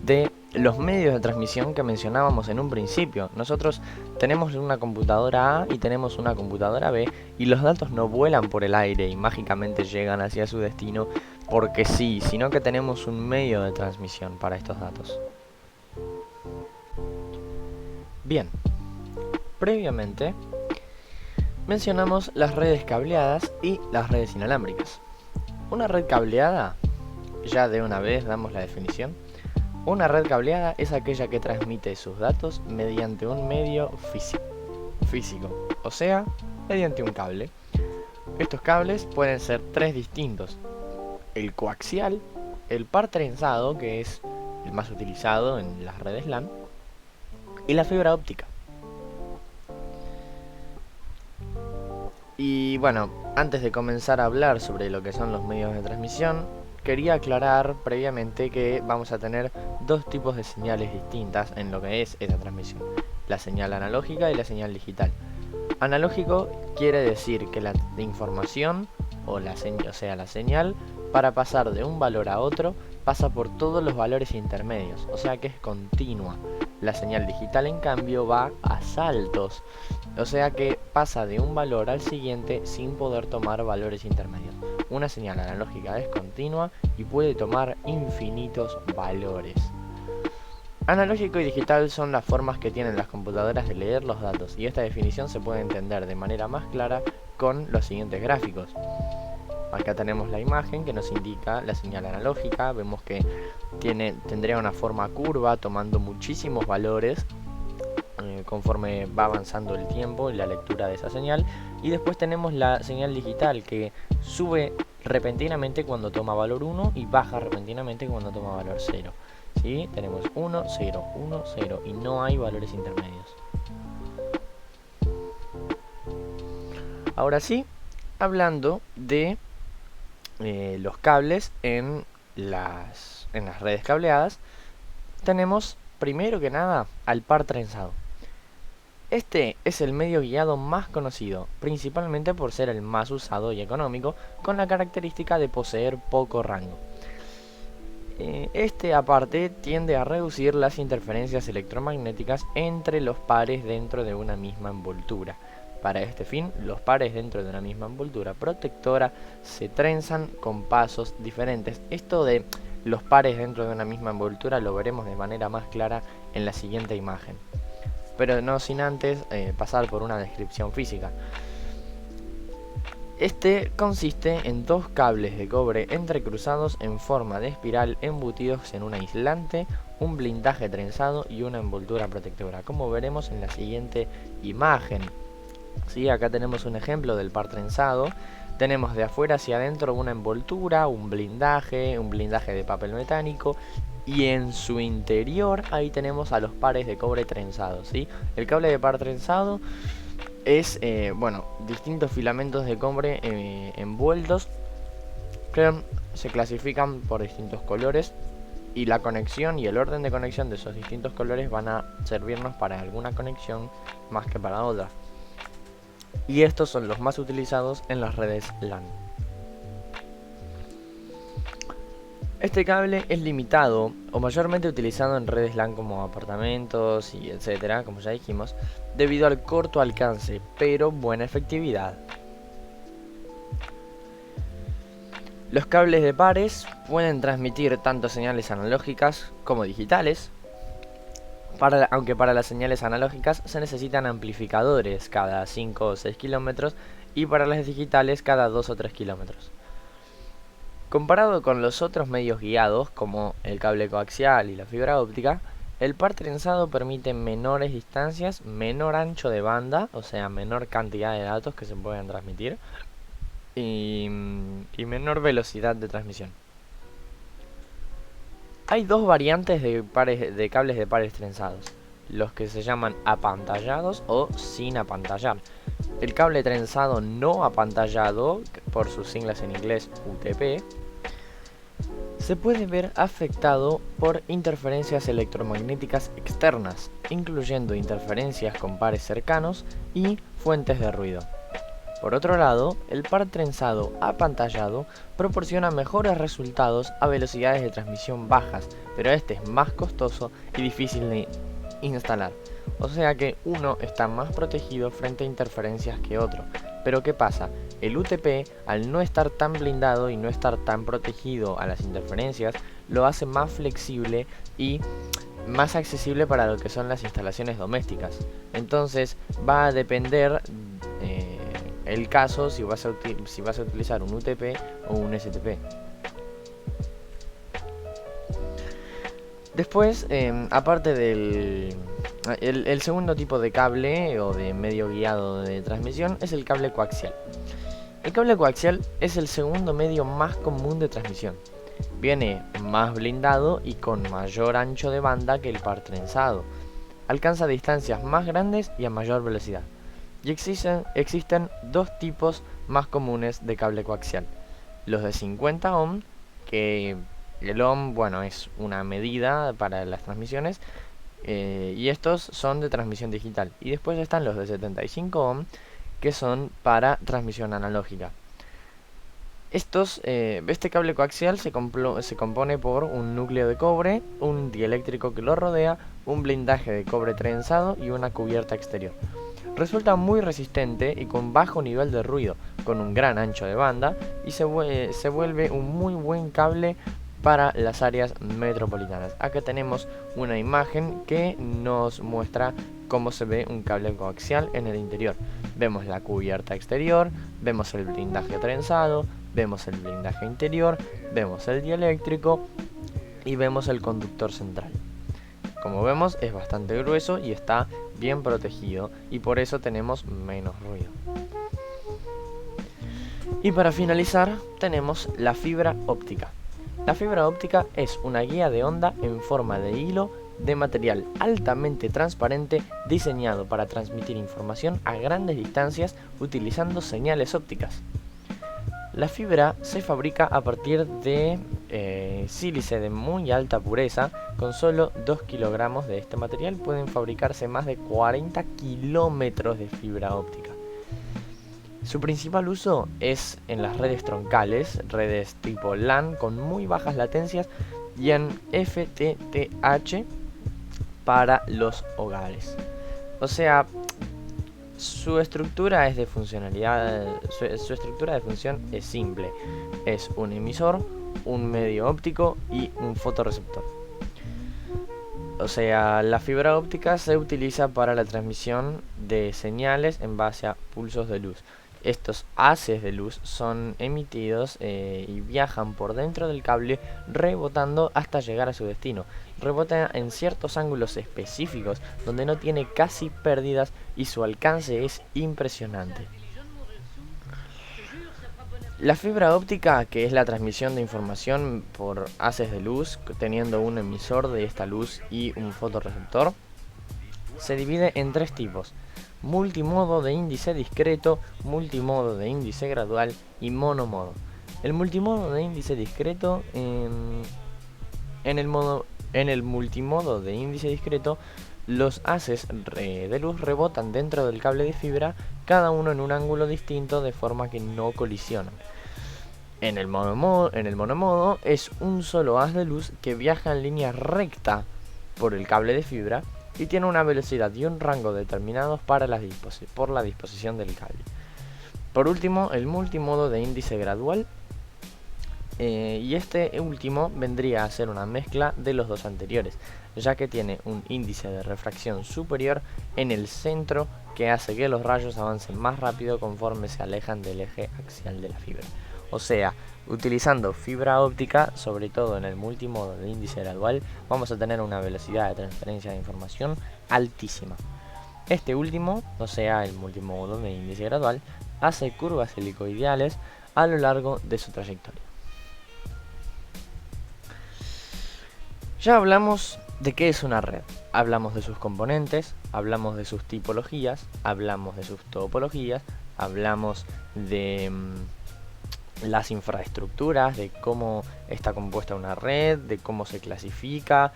de los medios de transmisión que mencionábamos en un principio. Nosotros tenemos una computadora A y tenemos una computadora B, y los datos no vuelan por el aire y mágicamente llegan hacia su destino porque sí, sino que tenemos un medio de transmisión para estos datos. Bien, previamente mencionamos las redes cableadas y las redes inalámbricas. Una red cableada, ya de una vez damos la definición. Una red cableada es aquella que transmite sus datos mediante un medio físico, o sea, mediante un cable. Estos cables pueden ser tres distintos: el coaxial, el par trenzado, que es el más utilizado en las redes LAN, y la fibra óptica. Y bueno, antes de comenzar a hablar sobre lo que son los medios de transmisión, quería aclarar previamente que vamos a tener dos tipos de señales distintas en lo que es esa transmisión: la señal analógica y la señal digital. Analógico quiere decir que la información o la señal, para pasar de un valor a otro, pasa por todos los valores intermedios, o sea que es continua. La señal digital, en cambio, va a saltos, o sea que pasa de un valor al siguiente sin poder tomar valores intermedios. Una señal analógica es continua y puede tomar infinitos valores. Analógico y digital son las formas que tienen las computadoras de leer los datos, y esta definición se puede entender de manera más clara con los siguientes gráficos. Acá tenemos la imagen que nos indica la señal analógica. Vemos que tendría una forma curva, tomando muchísimos valores conforme va avanzando el tiempo y la lectura de esa señal. Y después tenemos la señal digital, que sube repentinamente cuando toma valor 1 y baja repentinamente cuando toma valor 0. ¿Sí? Tenemos 1, 0, 1, 0 y no hay valores intermedios. Ahora sí, hablando de los cables en las redes cableadas, tenemos primero que nada al par trenzado. Este es el medio guiado más conocido, principalmente por ser el más usado y económico, con la característica de poseer poco rango. Este aparte tiende a reducir las interferencias electromagnéticas entre los pares dentro de una misma envoltura. Para este fin, los pares dentro de una misma envoltura protectora se trenzan con pasos diferentes. Esto de los pares dentro de una misma envoltura lo veremos de manera más clara en la siguiente imagen, pero no sin antes pasar por una descripción física. Este consiste en dos cables de cobre entrecruzados en forma de espiral, embutidos en un aislante, un blindaje trenzado y una envoltura protectora, como veremos en la siguiente imagen. ¿Sí? Acá tenemos un ejemplo del par trenzado. Tenemos de afuera hacia adentro una envoltura, un blindaje de papel metálico, y en su interior ahí tenemos a los pares de cobre trenzados. ¿Sí? El cable de par trenzado es distintos filamentos de cobre envueltos, que se clasifican por distintos colores, y la conexión y el orden de conexión de esos distintos colores van a servirnos para alguna conexión más que para otra. Y estos son los más utilizados en las redes LAN. Este cable es limitado o mayormente utilizado en redes LAN como apartamentos y etcétera, como ya dijimos, debido al corto alcance, pero buena efectividad. Los cables de pares pueden transmitir tanto señales analógicas como digitales, aunque para las señales analógicas se necesitan amplificadores cada 5 o 6 kilómetros y para las digitales cada 2 o 3 kilómetros. Comparado con los otros medios guiados, como el cable coaxial y la fibra óptica, el par trenzado permite menores distancias, menor ancho de banda, o sea, menor cantidad de datos que se pueden transmitir, y menor velocidad de transmisión. Hay dos variantes de cables de pares trenzados, los que se llaman apantallados o sin apantallar. El cable trenzado no apantallado, por sus siglas en inglés UTP, se puede ver afectado por interferencias electromagnéticas externas, incluyendo interferencias con pares cercanos y fuentes de ruido. Por otro lado, el par trenzado apantallado proporciona mejores resultados a velocidades de transmisión bajas, pero este es más costoso y difícil de instalar. O sea que uno está más protegido frente a interferencias que otro. Pero ¿qué pasa? El UTP, al no estar tan blindado y no estar tan protegido a las interferencias, lo hace más flexible y más accesible para lo que son las instalaciones domésticas. Entonces va a depender el caso si vas a utilizar un UTP o un STP. Después, aparte del el segundo tipo de cable o de medio guiado de transmisión es el cable coaxial. El cable coaxial es el segundo medio más común de transmisión. Viene más blindado y con mayor ancho de banda que el par trenzado. Alcanza distancias más grandes y a mayor velocidad. Y existen dos tipos más comunes de cable coaxial. Los de 50 ohm, que el ohm, bueno, es una medida para las transmisiones, y estos son de transmisión digital. Y después están los de 75 ohm, que son para transmisión analógica. Este cable coaxial se compone por un núcleo de cobre, un dieléctrico que lo rodea, un blindaje de cobre trenzado y una cubierta exterior. Resulta muy resistente y con bajo nivel de ruido, con un gran ancho de banda, y se vuelve un muy buen cable para las áreas metropolitanas. Acá tenemos una imagen que nos muestra cómo se ve un cable coaxial en el interior. Vemos la cubierta exterior, vemos el blindaje trenzado, vemos el blindaje interior, vemos el dieléctrico y vemos el conductor central. Como vemos, es bastante grueso y está bien protegido, y por eso tenemos menos ruido. Y para finalizar, tenemos la fibra óptica. La fibra óptica es una guía de onda en forma de hilo de material altamente transparente diseñado para transmitir información a grandes distancias utilizando señales ópticas. La fibra se fabrica a partir de sílice de muy alta pureza. Con solo 2 kilogramos de este material pueden fabricarse más de 40 kilómetros de fibra óptica. Su principal uso es en las redes troncales, redes tipo LAN con muy bajas latencias, y en FTTH para los hogares. O sea, su estructura es de funcionalidad, su estructura de función es simple. Es un emisor, un medio óptico y un fotorreceptor. O sea, la fibra óptica se utiliza para la transmisión de señales en base a pulsos de luz. Estos haces de luz son emitidos y viajan por dentro del cable, rebotando hasta llegar a su destino. Rebota en ciertos ángulos específicos donde no tiene casi pérdidas y su alcance es impresionante. La fibra óptica, que es la transmisión de información por haces de luz, teniendo un emisor de esta luz y un fotorreceptor, se divide en tres tipos: multimodo de índice discreto, multimodo de índice gradual y monomodo. El multimodo de índice discreto, en el multimodo de índice discreto, los haces de luz rebotan dentro del cable de fibra, cada uno en un ángulo distinto de forma que no colisionan. En el monomodo es un solo haz de luz que viaja en línea recta por el cable de fibra y tiene una velocidad y un rango determinados por la disposición del cable. Por último, el multimodo de índice gradual, y este último vendría a ser una mezcla de los dos anteriores, ya que tiene un índice de refracción superior en el centro que hace que los rayos avancen más rápido conforme se alejan del eje axial de la fibra. O sea, utilizando fibra óptica, sobre todo en el multimodo de índice gradual, vamos a tener una velocidad de transferencia de información altísima. Este último, o sea, el multimodo de índice gradual, hace curvas helicoidales a lo largo de su trayectoria. Ya hablamos de qué es una red, hablamos de sus componentes, hablamos de sus tipologías, hablamos de sus topologías, hablamos de las infraestructuras, de cómo está compuesta una red, de cómo se clasifica.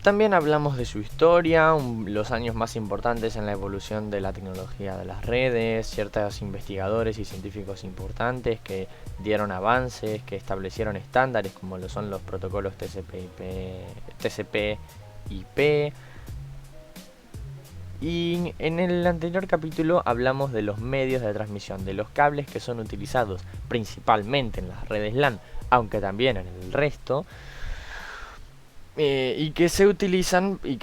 También hablamos de su historia, los años más importantes en la evolución de la tecnología de las redes, ciertos investigadores y científicos importantes que dieron avances, que establecieron estándares como lo son los protocolos TCP/IP. Y en el anterior capítulo hablamos de los medios de transmisión, de los cables que son utilizados principalmente en las redes LAN, aunque también en el resto. Y que se utilizan y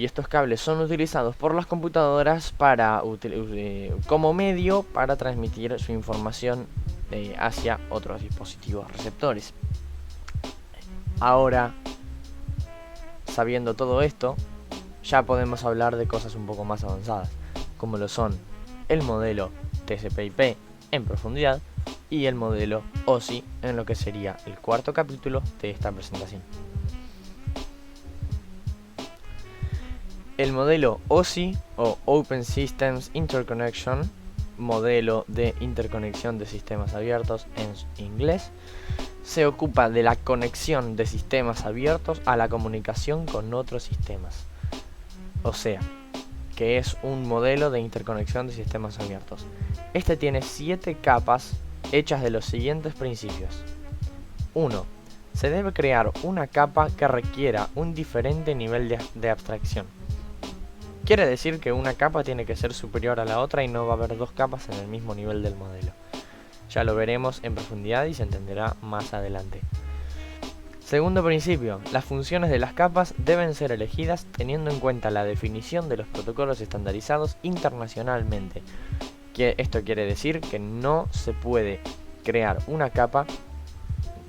estos cables son utilizados por las computadoras como medio para transmitir su información hacia otros dispositivos receptores. Ahora, sabiendo todo esto, ya podemos hablar de cosas un poco más avanzadas, como lo son el modelo TCP/IP en profundidad y el modelo OSI en lo que sería el cuarto capítulo de esta presentación. El modelo OSI o Open Systems Interconnection, modelo de interconexión de sistemas abiertos en inglés, se ocupa de la conexión de sistemas abiertos a la comunicación con otros sistemas. O sea, que es un modelo de interconexión de sistemas abiertos. Este tiene 7 capas hechas de los siguientes principios. 1. Se debe crear una capa que requiera un diferente nivel de abstracción. Quiere decir que una capa tiene que ser superior a la otra y no va a haber dos capas en el mismo nivel del modelo. Ya lo veremos en profundidad y se entenderá más adelante. Segundo principio, las funciones de las capas deben ser elegidas teniendo en cuenta la definición de los protocolos estandarizados internacionalmente. Esto quiere decir que no se puede crear una capa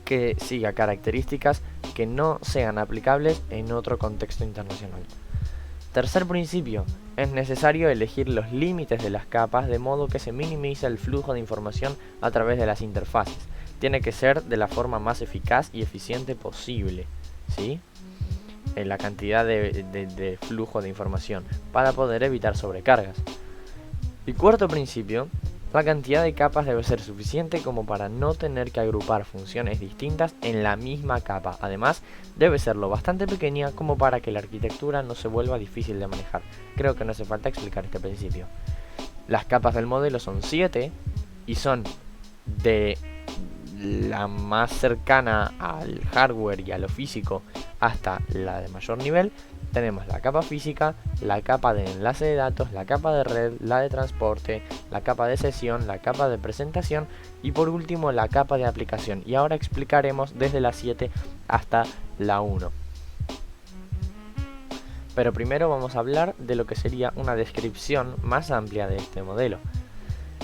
que siga características que no sean aplicables en otro contexto internacional. Tercer principio, es necesario elegir los límites de las capas de modo que se minimice el flujo de información a través de las interfaces. Tiene que ser de la forma más eficaz y eficiente posible, ¿sí? En la cantidad de flujo de información para poder evitar sobrecargas. Y cuarto principio, la cantidad de capas debe ser suficiente como para no tener que agrupar funciones distintas en la misma capa. Además, debe ser lo bastante pequeña como para que la arquitectura no se vuelva difícil de manejar. Creo que no hace falta explicar este principio. Las capas del modelo son 7 y son de la más cercana al hardware y a lo físico hasta la de mayor nivel. Tenemos la capa física, la capa de enlace de datos, la capa de red, la de transporte, la capa de sesión, la capa de presentación y por último la capa de aplicación. Y ahora explicaremos desde la 7 hasta la 1. Pero primero vamos a hablar de lo que sería una descripción más amplia de este modelo.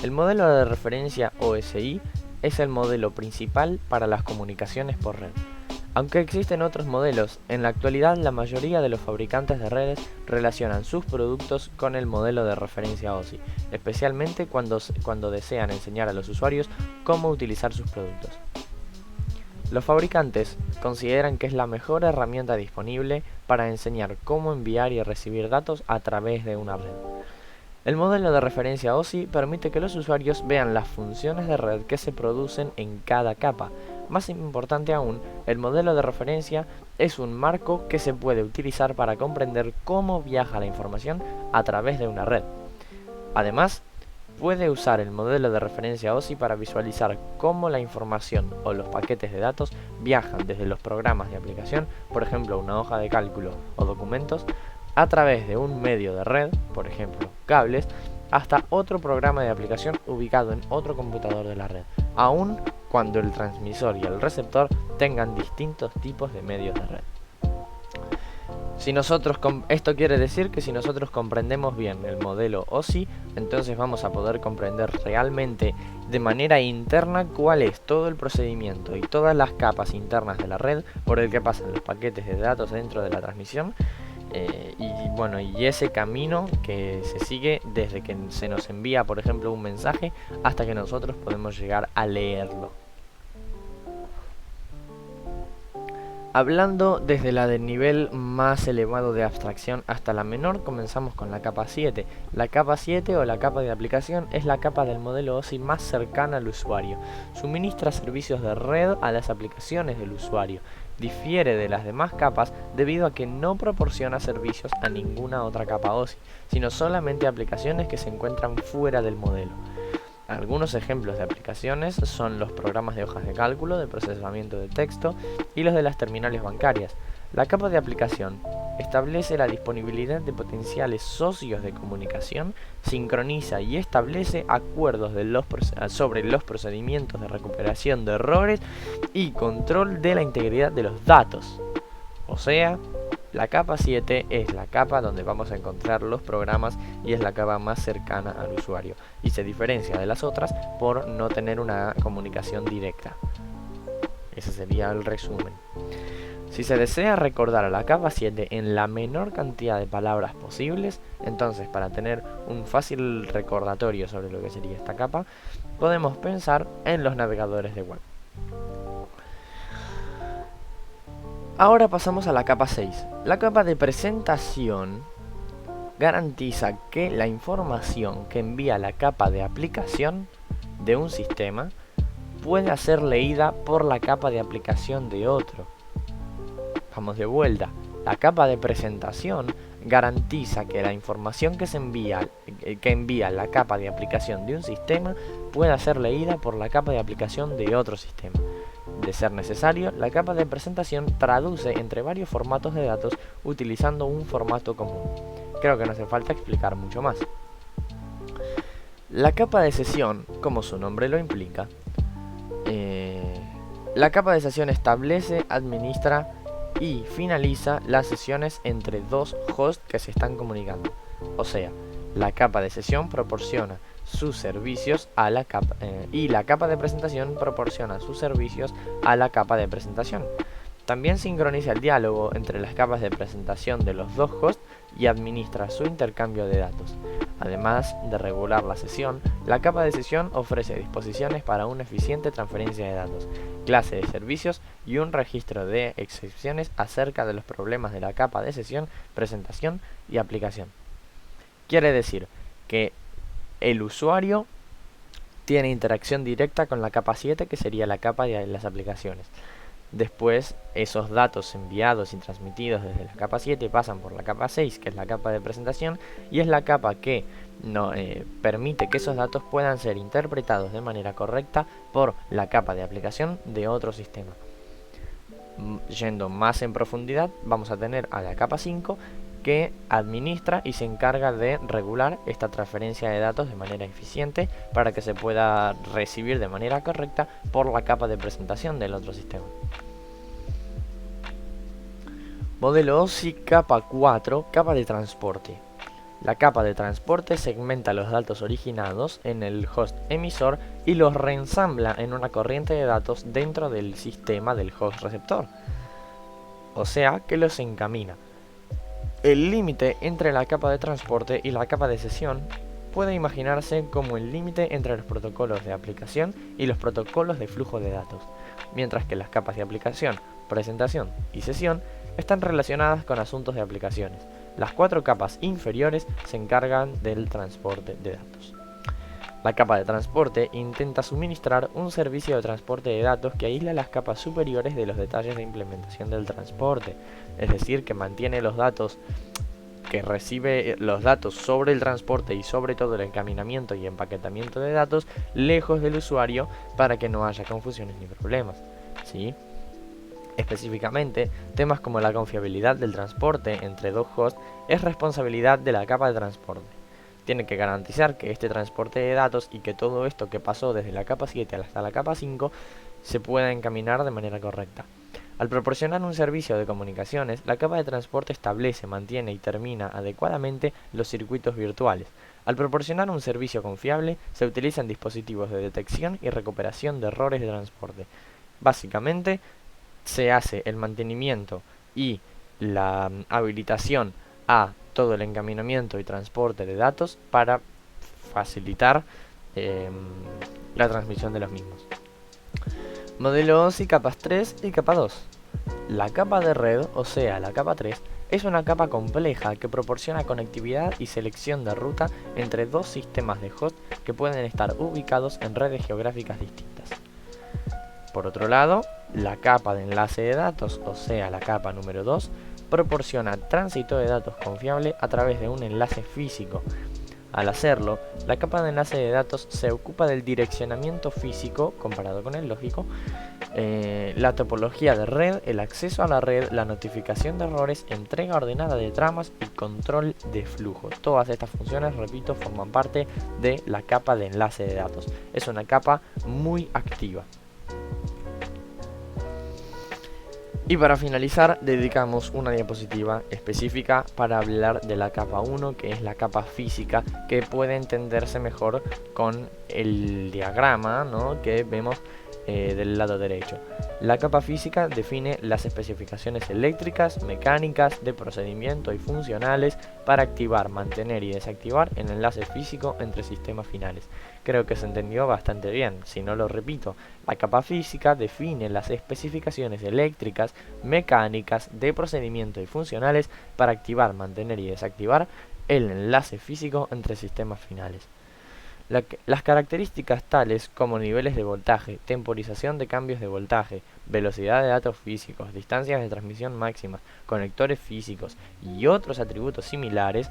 El modelo de referencia OSI es el modelo principal para las comunicaciones por red. Aunque existen otros modelos, en la actualidad la mayoría de los fabricantes de redes relacionan sus productos con el modelo de referencia OSI, especialmente cuando desean enseñar a los usuarios cómo utilizar sus productos. Los fabricantes consideran que es la mejor herramienta disponible para enseñar cómo enviar y recibir datos a través de una red. El modelo de referencia OSI permite que los usuarios vean las funciones de red que se producen en cada capa. Más importante aún, el modelo de referencia es un marco que se puede utilizar para comprender cómo viaja la información a través de una red. Además, puede usar el modelo de referencia OSI para visualizar cómo la información o los paquetes de datos viajan desde los programas de aplicación, por ejemplo una hoja de cálculo o documentos, a través de un medio de red, por ejemplo cables, hasta otro programa de aplicación ubicado en otro computador de la red, aun cuando el transmisor y el receptor tengan distintos tipos de medios de red. Esto quiere decir que si nosotros comprendemos bien el modelo OSI, entonces vamos a poder comprender realmente de manera interna cuál es todo el procedimiento y todas las capas internas de la red por el que pasan los paquetes de datos dentro de la transmisión, y ese camino que se sigue desde que se nos envía, por ejemplo, un mensaje hasta que nosotros podemos llegar a leerlo. Hablando desde la del nivel más elevado de abstracción hasta la menor, comenzamos con la capa 7. La capa 7 o la capa de aplicación es la capa del modelo OSI más cercana al usuario. Suministra servicios de red a las aplicaciones del usuario. Difiere de las demás capas debido a que no proporciona servicios a ninguna otra capa OSI, sino solamente a aplicaciones que se encuentran fuera del modelo. Algunos ejemplos de aplicaciones son los programas de hojas de cálculo, de procesamiento de texto y los de las terminales bancarias. La capa de aplicación establece la disponibilidad de potenciales socios de comunicación, sincroniza y establece acuerdos sobre los procedimientos de recuperación de errores y control de la integridad de los datos. O sea, la capa 7 es la capa donde vamos a encontrar los programas y es la capa más cercana al usuario y se diferencia de las otras por no tener una comunicación directa. Ese sería el resumen. Si se desea recordar a la capa 7 en la menor cantidad de palabras posibles, entonces para tener un fácil recordatorio sobre lo que sería esta capa, podemos pensar en los navegadores de web. Ahora pasamos a la capa 6. La capa de presentación garantiza que la información que envía la capa de aplicación de un sistema pueda ser leída por la capa de aplicación de otro. Vamos de vuelta. La capa de presentación garantiza que la información que envía la capa de aplicación de un sistema pueda ser leída por la capa de aplicación de otro sistema. De ser necesario, la capa de presentación traduce entre varios formatos de datos utilizando un formato común. Creo que no hace falta explicar mucho más. La capa de sesión, como su nombre lo implica, la capa de sesión establece, administra y finaliza las sesiones entre dos hosts que se están comunicando. O sea, la capa de sesión proporciona sus servicios a la capa y la capa de presentación proporciona sus servicios a la capa de presentación. También sincroniza el diálogo entre las capas de presentación de los dos hosts y administra su intercambio de datos. Además de regular la sesión, la capa de sesión ofrece disposiciones para una eficiente transferencia de datos, clase de servicios y un registro de excepciones acerca de los problemas de la capa de sesión, presentación y aplicación. Quiere decir que el usuario tiene interacción directa con la capa 7, que sería la capa de las aplicaciones. Después, esos datos enviados y transmitidos desde la capa 7 pasan por la capa 6, que es la capa de presentación, y es la capa que permite que esos datos puedan ser interpretados de manera correcta por la capa de aplicación de otro sistema. Yendo más en profundidad, vamos a tener a la capa 5, que administra y se encarga de regular esta transferencia de datos de manera eficiente para que se pueda recibir de manera correcta por la capa de presentación del otro sistema. Modelo OSI capa 4, capa de transporte. La capa de transporte segmenta los datos originados en el host emisor y los reensambla en una corriente de datos dentro del sistema del host receptor. O sea que los encamina. El límite entre la capa de transporte y la capa de sesión puede imaginarse como el límite entre los protocolos de aplicación y los protocolos de flujo de datos, mientras que las capas de aplicación, presentación y sesión están relacionadas con asuntos de aplicaciones. Las cuatro capas inferiores se encargan del transporte de datos. La capa de transporte intenta suministrar un servicio de transporte de datos que aísla las capas superiores de los detalles de implementación del transporte, es decir, que mantiene los datos que recibe los datos sobre el transporte y sobre todo el encaminamiento y empaquetamiento de datos lejos del usuario para que no haya confusiones ni problemas, ¿sí? Específicamente, temas como la confiabilidad del transporte entre dos hosts es responsabilidad de la capa de transporte. Tiene que garantizar que este transporte de datos y que todo esto que pasó desde la capa 7 hasta la capa 5 se pueda encaminar de manera correcta. Al proporcionar un servicio de comunicaciones, la capa de transporte establece, mantiene y termina adecuadamente los circuitos virtuales. Al proporcionar un servicio confiable, se utilizan dispositivos de detección y recuperación de errores de transporte. Básicamente, se hace el mantenimiento y la habilitación a todo el encaminamiento y transporte de datos para facilitar la transmisión de los mismos. Modelo OSI capas 3 y capa 2. La capa de red, o sea, la capa 3, es una capa compleja que proporciona conectividad y selección de ruta entre dos sistemas de host que pueden estar ubicados en redes geográficas distintas. Por otro lado, la capa de enlace de datos, o sea, la capa número 2, proporciona tránsito de datos confiable a través de un enlace físico. Al hacerlo, la capa de enlace de datos se ocupa del direccionamiento físico, comparado con el lógico, la topología de red, el acceso a la red, la notificación de errores, entrega ordenada de tramas y control de flujo. Todas estas funciones, repito, forman parte de la capa de enlace de datos. Es una capa muy activa. Y para finalizar, dedicamos una diapositiva específica para hablar de la capa 1, que es la capa física, que puede entenderse mejor con el diagrama, ¿no?, que vemos del lado derecho. La capa física define las especificaciones eléctricas, mecánicas, de procedimiento y funcionales para activar, mantener y desactivar el enlace físico entre sistemas finales. Creo que se entendió bastante bien, si no lo repito. La capa física define las especificaciones eléctricas, mecánicas, de procedimiento y funcionales para activar, mantener y desactivar el enlace físico entre sistemas finales. Las características tales como niveles de voltaje, temporización de cambios de voltaje, velocidad de datos físicos, distancias de transmisión máximas, conectores físicos y otros atributos similares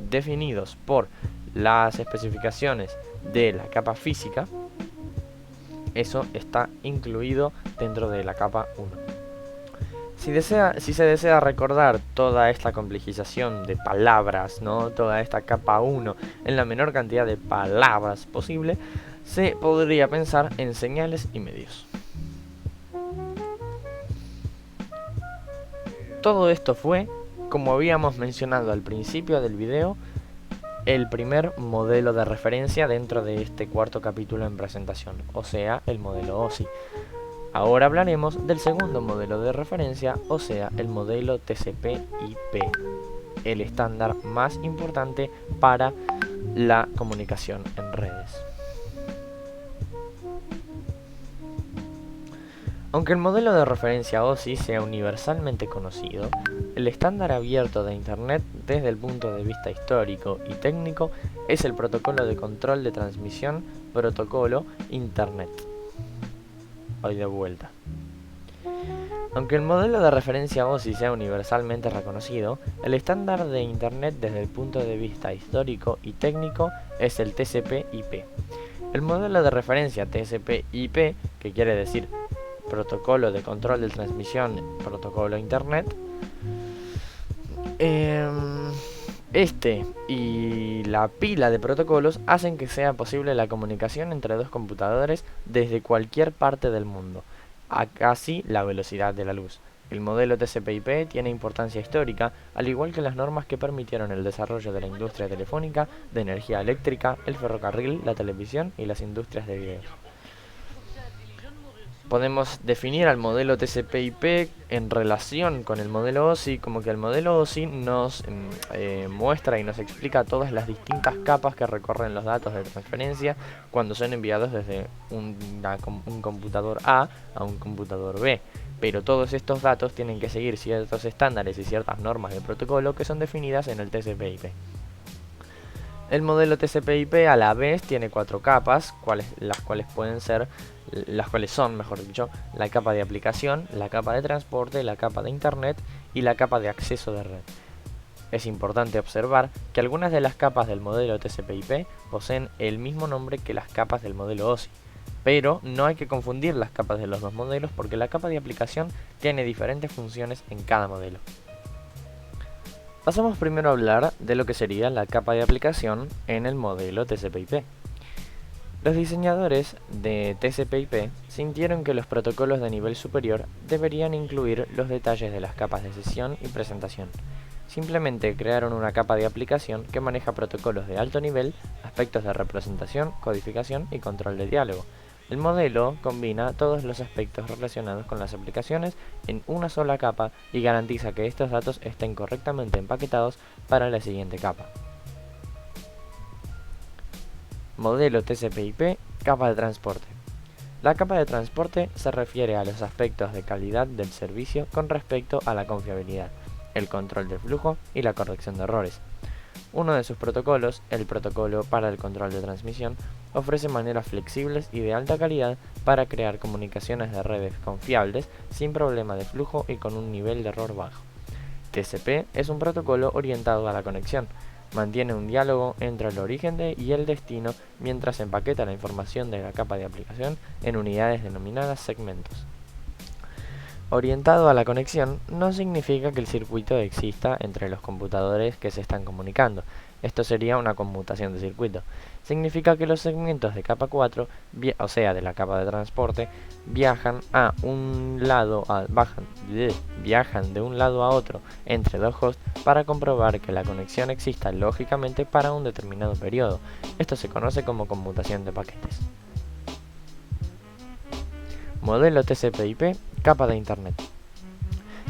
definidos por las especificaciones de la capa física, eso está incluido dentro de la capa 1. Si se desea recordar toda esta complejización de palabras, ¿no?, toda esta capa 1 en la menor cantidad de palabras posible, se podría pensar en señales y medios. Todo esto fue, como habíamos mencionado al principio del video, el primer modelo de referencia dentro de este cuarto capítulo en presentación, o sea, el modelo OSI. Ahora hablaremos del segundo modelo de referencia, o sea, el modelo TCP/IP, el estándar más importante para la comunicación en redes. Aunque el modelo de referencia OSI sea universalmente conocido, el estándar abierto de Internet desde el punto de vista histórico y técnico es el protocolo de control de transmisión protocolo Internet. Hoy de vuelta. Aunque el modelo de referencia OSI sea universalmente reconocido, el estándar de Internet desde el punto de vista histórico y técnico es el TCP/IP. El modelo de referencia TCP/IP, que quiere decir protocolo de control de transmisión protocolo Internet, y la pila de protocolos hacen que sea posible la comunicación entre dos computadores desde cualquier parte del mundo, a casi la velocidad de la luz. El modelo TCP/IP tiene importancia histórica, al igual que las normas que permitieron el desarrollo de la industria telefónica, de energía eléctrica, el ferrocarril, la televisión y las industrias de video. Podemos definir al modelo TCP/IP en relación con el modelo OSI como que el modelo OSI nos muestra y nos explica todas las distintas capas que recorren los datos de transferencia cuando son enviados desde un computador A a un computador B. Pero todos estos datos tienen que seguir ciertos estándares y ciertas normas de protocolo que son definidas en el TCP/IP. El modelo TCP/IP a la vez tiene 4 capas, las cuales son, mejor dicho, la capa de aplicación, la capa de transporte, la capa de internet y la capa de acceso de red. Es importante observar que algunas de las capas del modelo TCP/IP poseen el mismo nombre que las capas del modelo OSI, pero no hay que confundir las capas de los dos modelos porque la capa de aplicación tiene diferentes funciones en cada modelo. Pasamos primero a hablar de lo que sería la capa de aplicación en el modelo TCP/IP. Los diseñadores de TCP/IP sintieron que los protocolos de nivel superior deberían incluir los detalles de las capas de sesión y presentación. Simplemente crearon una capa de aplicación que maneja protocolos de alto nivel, aspectos de representación, codificación y control de diálogo. El modelo combina todos los aspectos relacionados con las aplicaciones en una sola capa y garantiza que estos datos estén correctamente empaquetados para la siguiente capa. Modelo TCP/IP, capa de transporte. La capa de transporte se refiere a los aspectos de calidad del servicio con respecto a la confiabilidad, el control de flujo y la corrección de errores. Uno de sus protocolos, el protocolo para el control de transmisión, ofrece maneras flexibles y de alta calidad para crear comunicaciones de redes confiables sin problema de flujo y con un nivel de error bajo. TCP es un protocolo orientado a la conexión. Mantiene un diálogo entre el origen y el destino mientras empaqueta la información de la capa de aplicación en unidades denominadas segmentos. Orientado a la conexión no significa que el circuito exista entre los computadores que se están comunicando. Esto sería una conmutación de circuito. Significa que los segmentos de capa 4, o sea, de la capa de transporte, viajan de un lado a otro entre dos hosts para comprobar que la conexión exista lógicamente para un determinado periodo. Esto se conoce como conmutación de paquetes. Modelo TCP/IP, capa de Internet.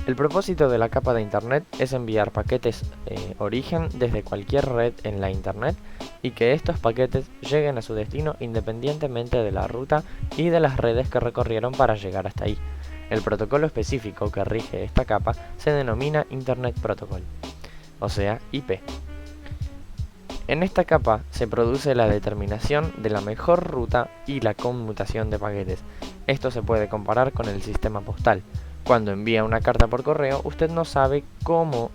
El propósito de la capa de Internet es enviar paquetes origen desde cualquier red en la Internet y que estos paquetes lleguen a su destino independientemente de la ruta y de las redes que recorrieron para llegar hasta ahí. El protocolo específico que rige esta capa se denomina Internet Protocol, o sea, IP. En esta capa se produce la determinación de la mejor ruta y la conmutación de paquetes. Esto se puede comparar con el sistema postal. Cuando envía una carta por correo, usted no sabe cómo,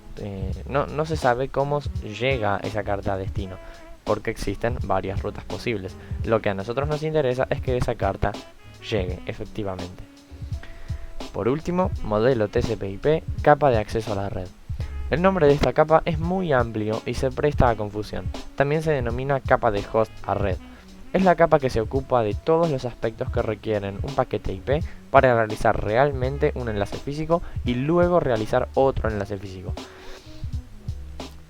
no se sabe cómo llega esa carta a destino, porque existen varias rutas posibles. Lo que a nosotros nos interesa es que esa carta llegue efectivamente. Por último, modelo TCP/IP, capa de acceso a la red. El nombre de esta capa es muy amplio y se presta a confusión. También se denomina capa de host a red. Es la capa que se ocupa de todos los aspectos que requieren un paquete IP para realizar realmente un enlace físico y luego realizar otro enlace físico.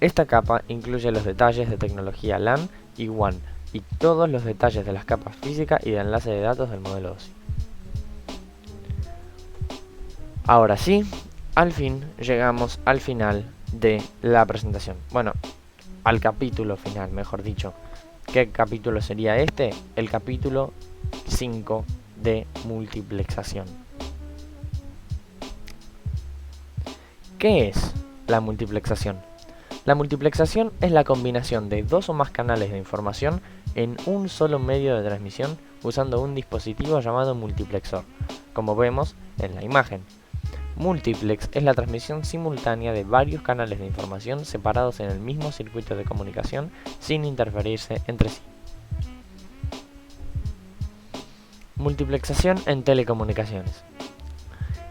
Esta capa incluye los detalles de tecnología LAN y WAN y todos los detalles de las capas físicas y de enlace de datos del modelo OSI. Ahora sí, al fin llegamos al final de la presentación. Bueno, al capítulo final, mejor dicho. ¿Qué capítulo sería este? El capítulo 5 de multiplexación. ¿Qué es la multiplexación? La multiplexación es la combinación de dos o más canales de información en un solo medio de transmisión usando un dispositivo llamado multiplexor, como vemos en la imagen. Multiplex es la transmisión simultánea de varios canales de información separados en el mismo circuito de comunicación sin interferirse entre sí. Multiplexación en telecomunicaciones.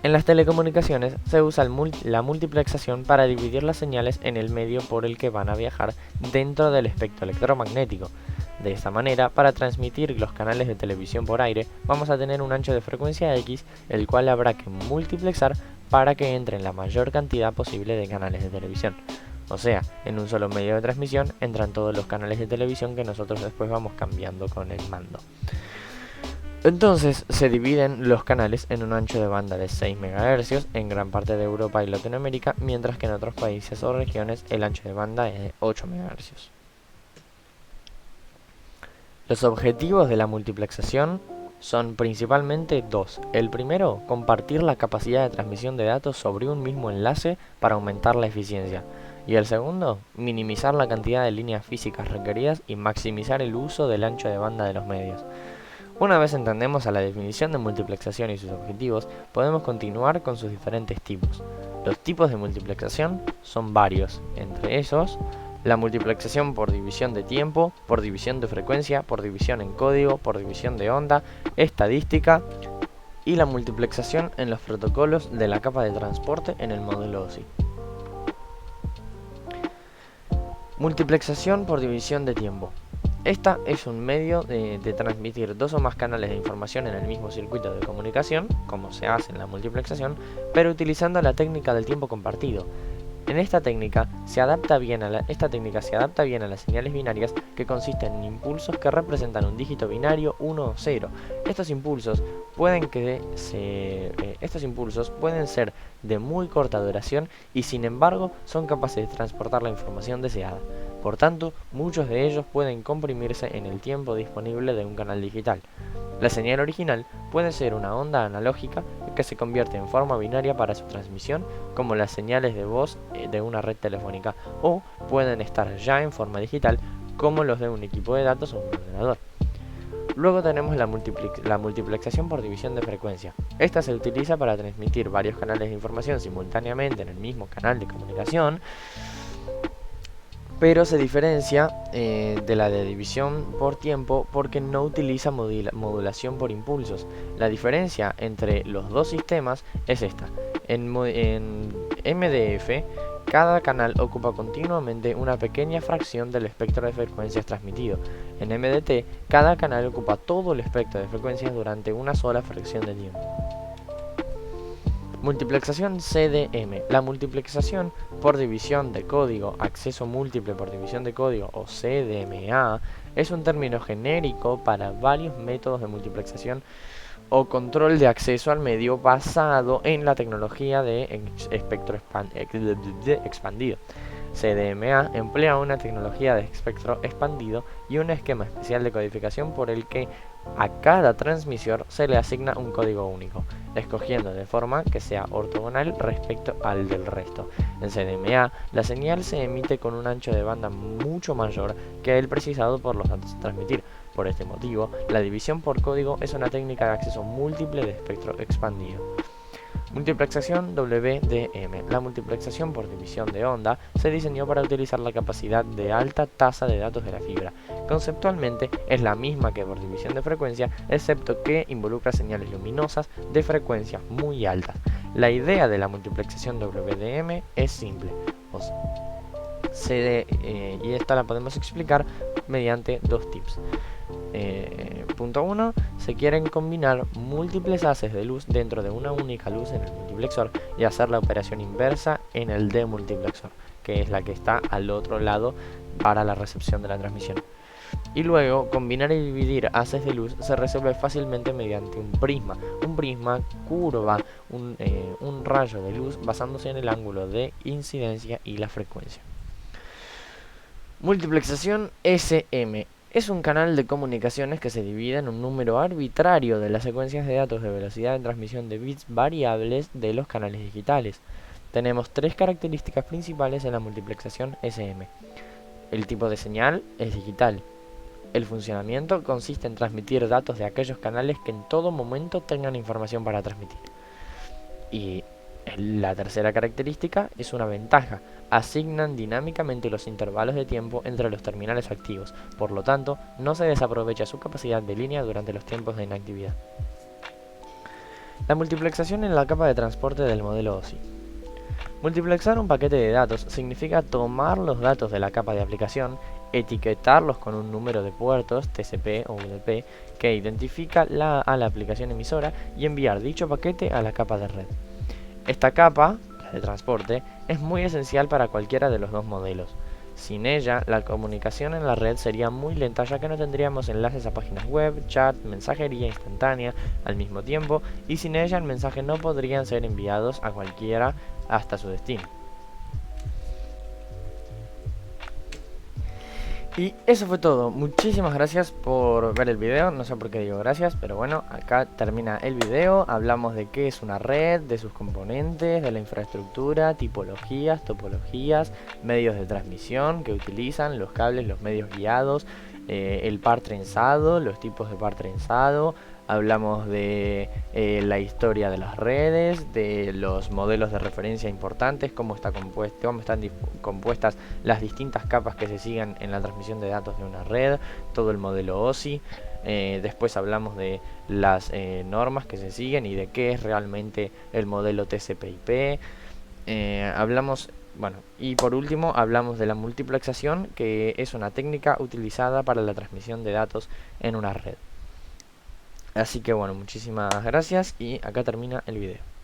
En las telecomunicaciones se usa la multiplexación para dividir las señales en el medio por el que van a viajar dentro del espectro electromagnético. De esta manera, para transmitir los canales de televisión por aire, vamos a tener un ancho de frecuencia X, el cual habrá que multiplexar para que entren la mayor cantidad posible de canales de televisión. O sea, en un solo medio de transmisión entran todos los canales de televisión que nosotros después vamos cambiando con el mando. Entonces se dividen los canales en un ancho de banda de 6 MHz en gran parte de Europa y Latinoamérica, mientras que en otros países o regiones el ancho de banda es de 8 MHz. Los objetivos de la multiplexación son principalmente dos. El primero, compartir la capacidad de transmisión de datos sobre un mismo enlace para aumentar la eficiencia. Y el segundo, minimizar la cantidad de líneas físicas requeridas y maximizar el uso del ancho de banda de los medios. Una vez entendemos a la definición de multiplexación y sus objetivos, podemos continuar con sus diferentes tipos. Los tipos de multiplexación son varios, entre esos la multiplexación por división de tiempo, por división de frecuencia, por división en código, por división de onda, estadística y la multiplexación en los protocolos de la capa de transporte en el modelo OSI. Multiplexación por división de tiempo. Esta es un medio de transmitir dos o más canales de información en el mismo circuito de comunicación, como se hace en la multiplexación, pero utilizando la técnica del tiempo compartido. En esta técnica se adapta bien a las señales binarias, que consisten en impulsos que representan un dígito binario 1 o 0. Estos impulsos pueden ser de muy corta duración y sin embargo son capaces de transportar la información deseada. Por tanto, muchos de ellos pueden comprimirse en el tiempo disponible de un canal digital. La señal original puede ser una onda analógica que se convierte en forma binaria para su transmisión, como las señales de voz de una red telefónica, o pueden estar ya en forma digital, como los de un equipo de datos o un ordenador. Luego tenemos la multiplexación por división de frecuencia. Esta se utiliza para transmitir varios canales de información simultáneamente en el mismo canal de comunicación, pero se diferencia de la de división por tiempo porque no utiliza modulación por impulsos. La diferencia entre los dos sistemas es esta. En MDF, cada canal ocupa continuamente una pequeña fracción del espectro de frecuencias transmitido. En MDT, cada canal ocupa todo el espectro de frecuencias durante una sola fracción de tiempo. Multiplexación CDM. La multiplexación por división de código, acceso múltiple por división de código o CDMA es un término genérico para varios métodos de multiplexación o control de acceso al medio basado en la tecnología de espectro expandido. CDMA emplea una tecnología de espectro expandido y un esquema especial de codificación por el que a cada transmisor se le asigna un código único, escogiendo de forma que sea ortogonal respecto al del resto. En CDMA, la señal se emite con un ancho de banda mucho mayor que el precisado por los datos a transmitir. Por este motivo, la división por código es una técnica de acceso múltiple de espectro expandido. Multiplexación WDM. La multiplexación por división de onda se diseñó para utilizar la capacidad de alta tasa de datos de la fibra. Conceptualmente es la misma que por división de frecuencia, excepto que involucra señales luminosas de frecuencias muy altas. La idea de la multiplexación WDM es simple, y esta la podemos explicar mediante dos tips. Punto 1. Se quieren combinar múltiples haces de luz dentro de una única luz en el multiplexor y hacer la operación inversa en el demultiplexor, que es la que está al otro lado para la recepción de la transmisión. Y luego, combinar y dividir haces de luz se resuelve fácilmente mediante un prisma. Un prisma curva un rayo de luz basándose en el ángulo de incidencia y la frecuencia. Multiplexación SM. Es un canal de comunicaciones que se divide en un número arbitrario de las secuencias de datos de velocidad de transmisión de bits variables de los canales digitales. Tenemos tres características principales en la multiplexación SM. El tipo de señal es digital. El funcionamiento consiste en transmitir datos de aquellos canales que en todo momento tengan información para transmitir. Y la tercera característica es una ventaja. Asignan dinámicamente los intervalos de tiempo entre los terminales activos, por lo tanto, no se desaprovecha su capacidad de línea durante los tiempos de inactividad. La multiplexación en la capa de transporte del modelo OSI. Multiplexar un paquete de datos significa tomar los datos de la capa de aplicación, etiquetarlos con un número de puertos, TCP o UDP, que identifica a la aplicación emisora y enviar dicho paquete a la capa de red. Esta capa, la de transporte, es muy esencial para cualquiera de los dos modelos. Sin ella, la comunicación en la red sería muy lenta, ya que no tendríamos enlaces a páginas web, chat, mensajería instantánea al mismo tiempo, y sin ella el mensaje no podrían ser enviados a cualquiera hasta su destino. Y eso fue todo. Muchísimas gracias por ver el video. No sé por qué digo gracias, pero bueno, acá termina el video. Hablamos de qué es una red, de sus componentes, de la infraestructura, tipologías, topologías, medios de transmisión que utilizan, los cables, los medios guiados, el par trenzado, los tipos de par trenzado, hablamos de la historia de las redes, de los modelos de referencia importantes, cómo están compuestas las distintas capas que se siguen en la transmisión de datos de una red, todo el modelo OSI. Después hablamos de las normas que se siguen y de qué es realmente el modelo TCP/IP. Bueno, y por último hablamos de la multiplexación, que es una técnica utilizada para la transmisión de datos en una red. Así que bueno, muchísimas gracias y acá termina el video.